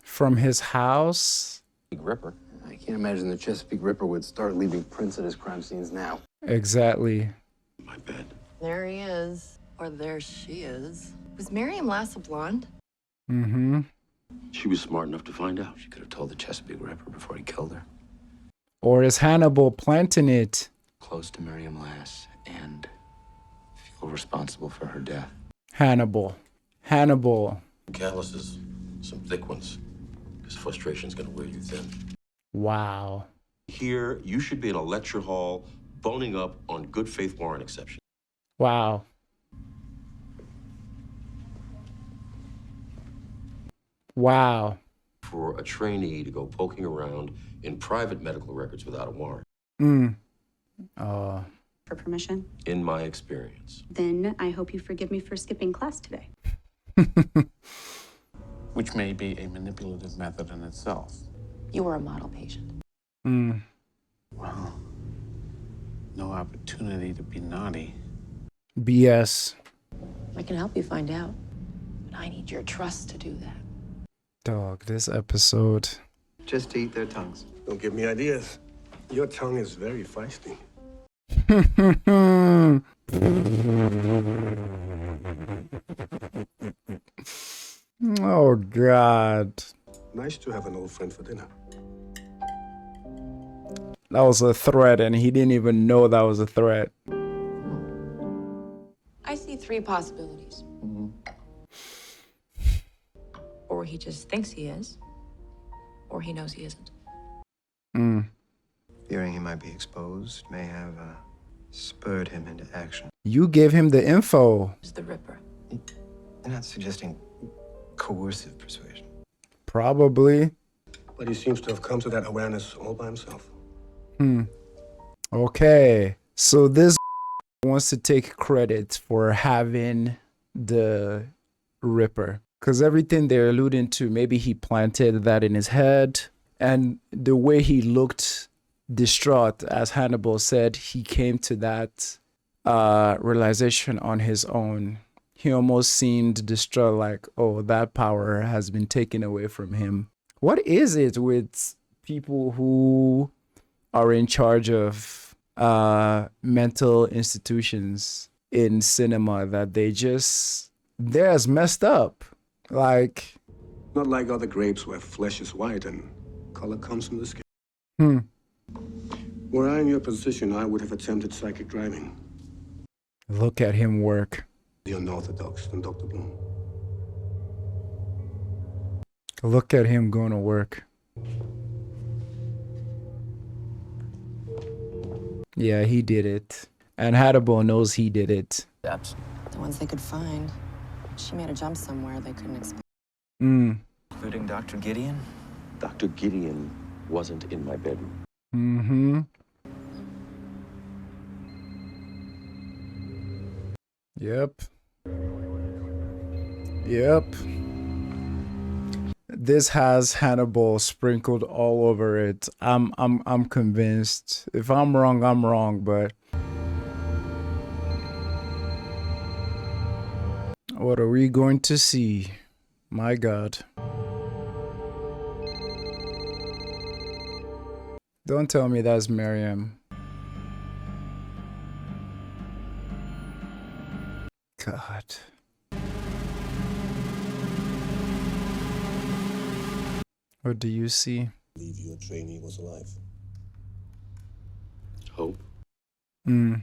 From his house? Ripper. I can't imagine the Chesapeake Ripper would start leaving prints at his crime scenes now. Exactly. My bed. There he is. Or there she is. Was Miriam Lass a blonde? Mm-hmm. She was smart enough to find out. She could have told the Chesapeake Ripper before he killed her. Or is Hannibal planting it? Close to Miriam Lass and feel responsible for her death. Hannibal. Hannibal. Calluses, some thick ones. Because frustration's gonna wear you thin. Wow. Here, you should be in a lecture hall, boning up on good faith warrant exception. Wow. Wow. For a trainee to go poking around in private medical records without a warrant. For permission? In my experience. Then I hope you forgive me for skipping class today. Which may be a manipulative method in itself. You were a model patient. Well, no opportunity to be naughty. BS. I can help you find out. But I need your trust to do that. Dog, this episode. Just to eat their tongues. Don't give me ideas. Your tongue is very feisty. Oh, God. Nice to have an old friend for dinner. That was a threat, and he didn't even know that was a threat. I see three possibilities. Or he just thinks he is, or he knows he isn't. Fearing he might be exposed may have spurred him into action. You gave him the info. Is the Ripper. You're not suggesting coercive persuasion. Probably. But he seems to have come to that awareness all by himself. Okay. So this wants to take credit for having the Ripper. Because everything they're alluding to, maybe he planted that in his head. And the way he looked distraught, as Hannibal said, he came to that realization on his own. He almost seemed distraught, like, oh, that power has been taken away from him. What is it with people who are in charge of mental institutions in cinema that they're as messed up? Like, not like other grapes where flesh is white and color comes from the skin. Were I in your position, I would have attempted psychic driving. Look at him work. The unorthodox than Dr. Bloom. Look at him going to work. Yeah, he did it. And Hannibal knows he did it. The ones they could find. She made a jump somewhere they couldn't expect. Including Dr. Gideon? Dr. Gideon wasn't in my bedroom. Yep. This has Hannibal sprinkled all over it. I'm convinced. If I'm wrong, I'm wrong, but what are we going to see? My God. Don't tell me that's Miriam. God. What do you see? Believe your trainee was alive. It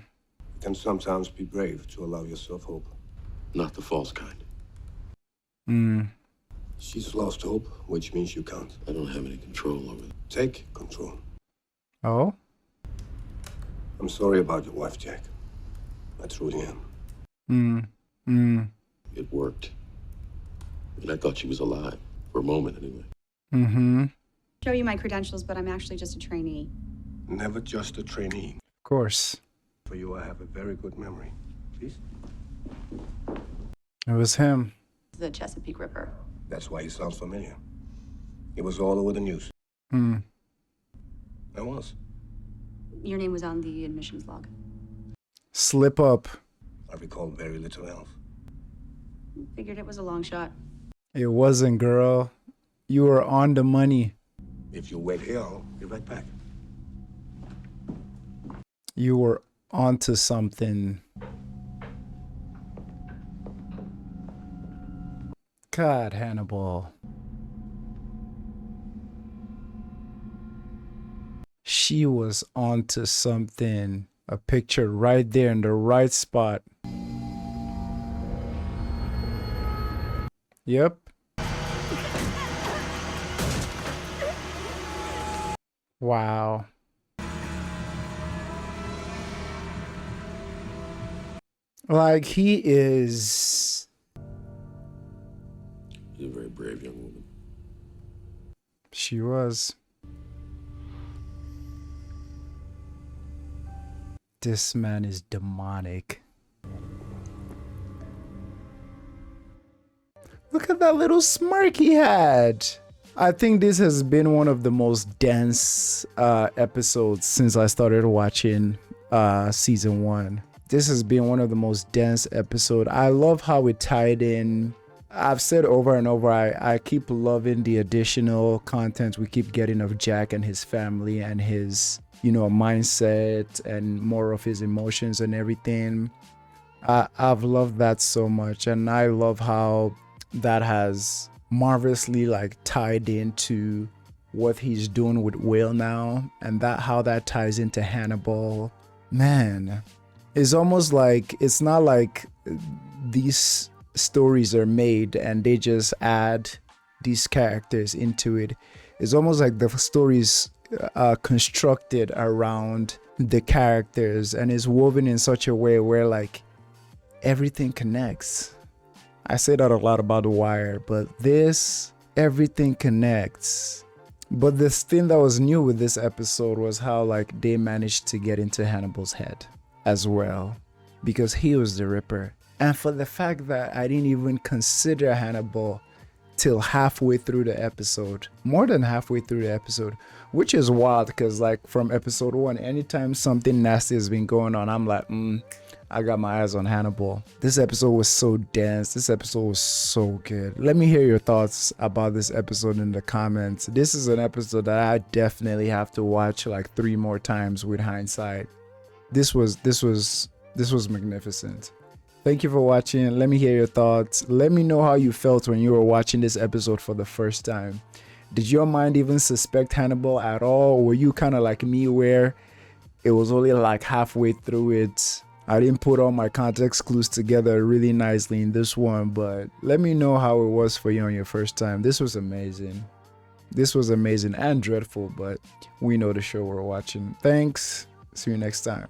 can sometimes be brave to allow yourself hope. Not the false kind. She's lost hope, which means you can't. I don't have any control over it. Take control. Oh? I'm sorry about your wife, Jack. I truly am. It worked. And I thought she was alive. For a moment, anyway. Show you my credentials, but I'm actually just a trainee. Never just a trainee. Of course. For you, I have a very good memory. Please? It was him. The Chesapeake Ripper. That's why he sounds familiar. It was all over the news. I was. Your name was on the admissions log. Slip up. I recall very little else. Figured it was a long shot. It wasn't, girl. You were on the money. If you wait here, I'll be right back. You were onto something. God, Hannibal. She was onto something. A picture right there in the right spot. Yep. Wow. Like, he is... She's a very brave young woman. She was. This man is demonic. Look at that little smirk he had. I think this has been one of the most dense episodes since I started watching season 1. This has been one of the most dense episodes. I love how it tied in. I've said over and over, I keep loving the additional content we keep getting of Jack and his family and his, you know, mindset and more of his emotions and everything. I've loved that so much, and I love how that has marvelously like tied into what he's doing with Will now, and that how that ties into Hannibal. Man, it's almost like it's not like these stories are made and they just add these characters into it. It's almost like the stories constructed around the characters and is woven in such a way where like everything connects. I say that a lot about The Wire, but this, everything connects. But this thing that was new with this episode was how like they managed to get into Hannibal's head as well, because he was the Ripper. And for the fact that I didn't even consider Hannibal till halfway through the episode, more than halfway through the episode, which is wild because like from episode 1, anytime something nasty has been going on, I'm like, I got my eyes on Hannibal. This episode was so dense. This episode was so good. Let me hear your thoughts about this episode in the comments. This is an episode that I definitely have to watch like 3 more times with hindsight. This was magnificent. Thank you for watching. Let me hear your thoughts. Let me know how you felt when you were watching this episode for the first time. Did your mind even suspect Hannibal at all? Were you kind of like me where it was only like halfway through it? I didn't put all my context clues together really nicely in this one, but let me know how it was for you on your first time. This was amazing. This was amazing and dreadful, but we know the show we're watching. Thanks. See you next time.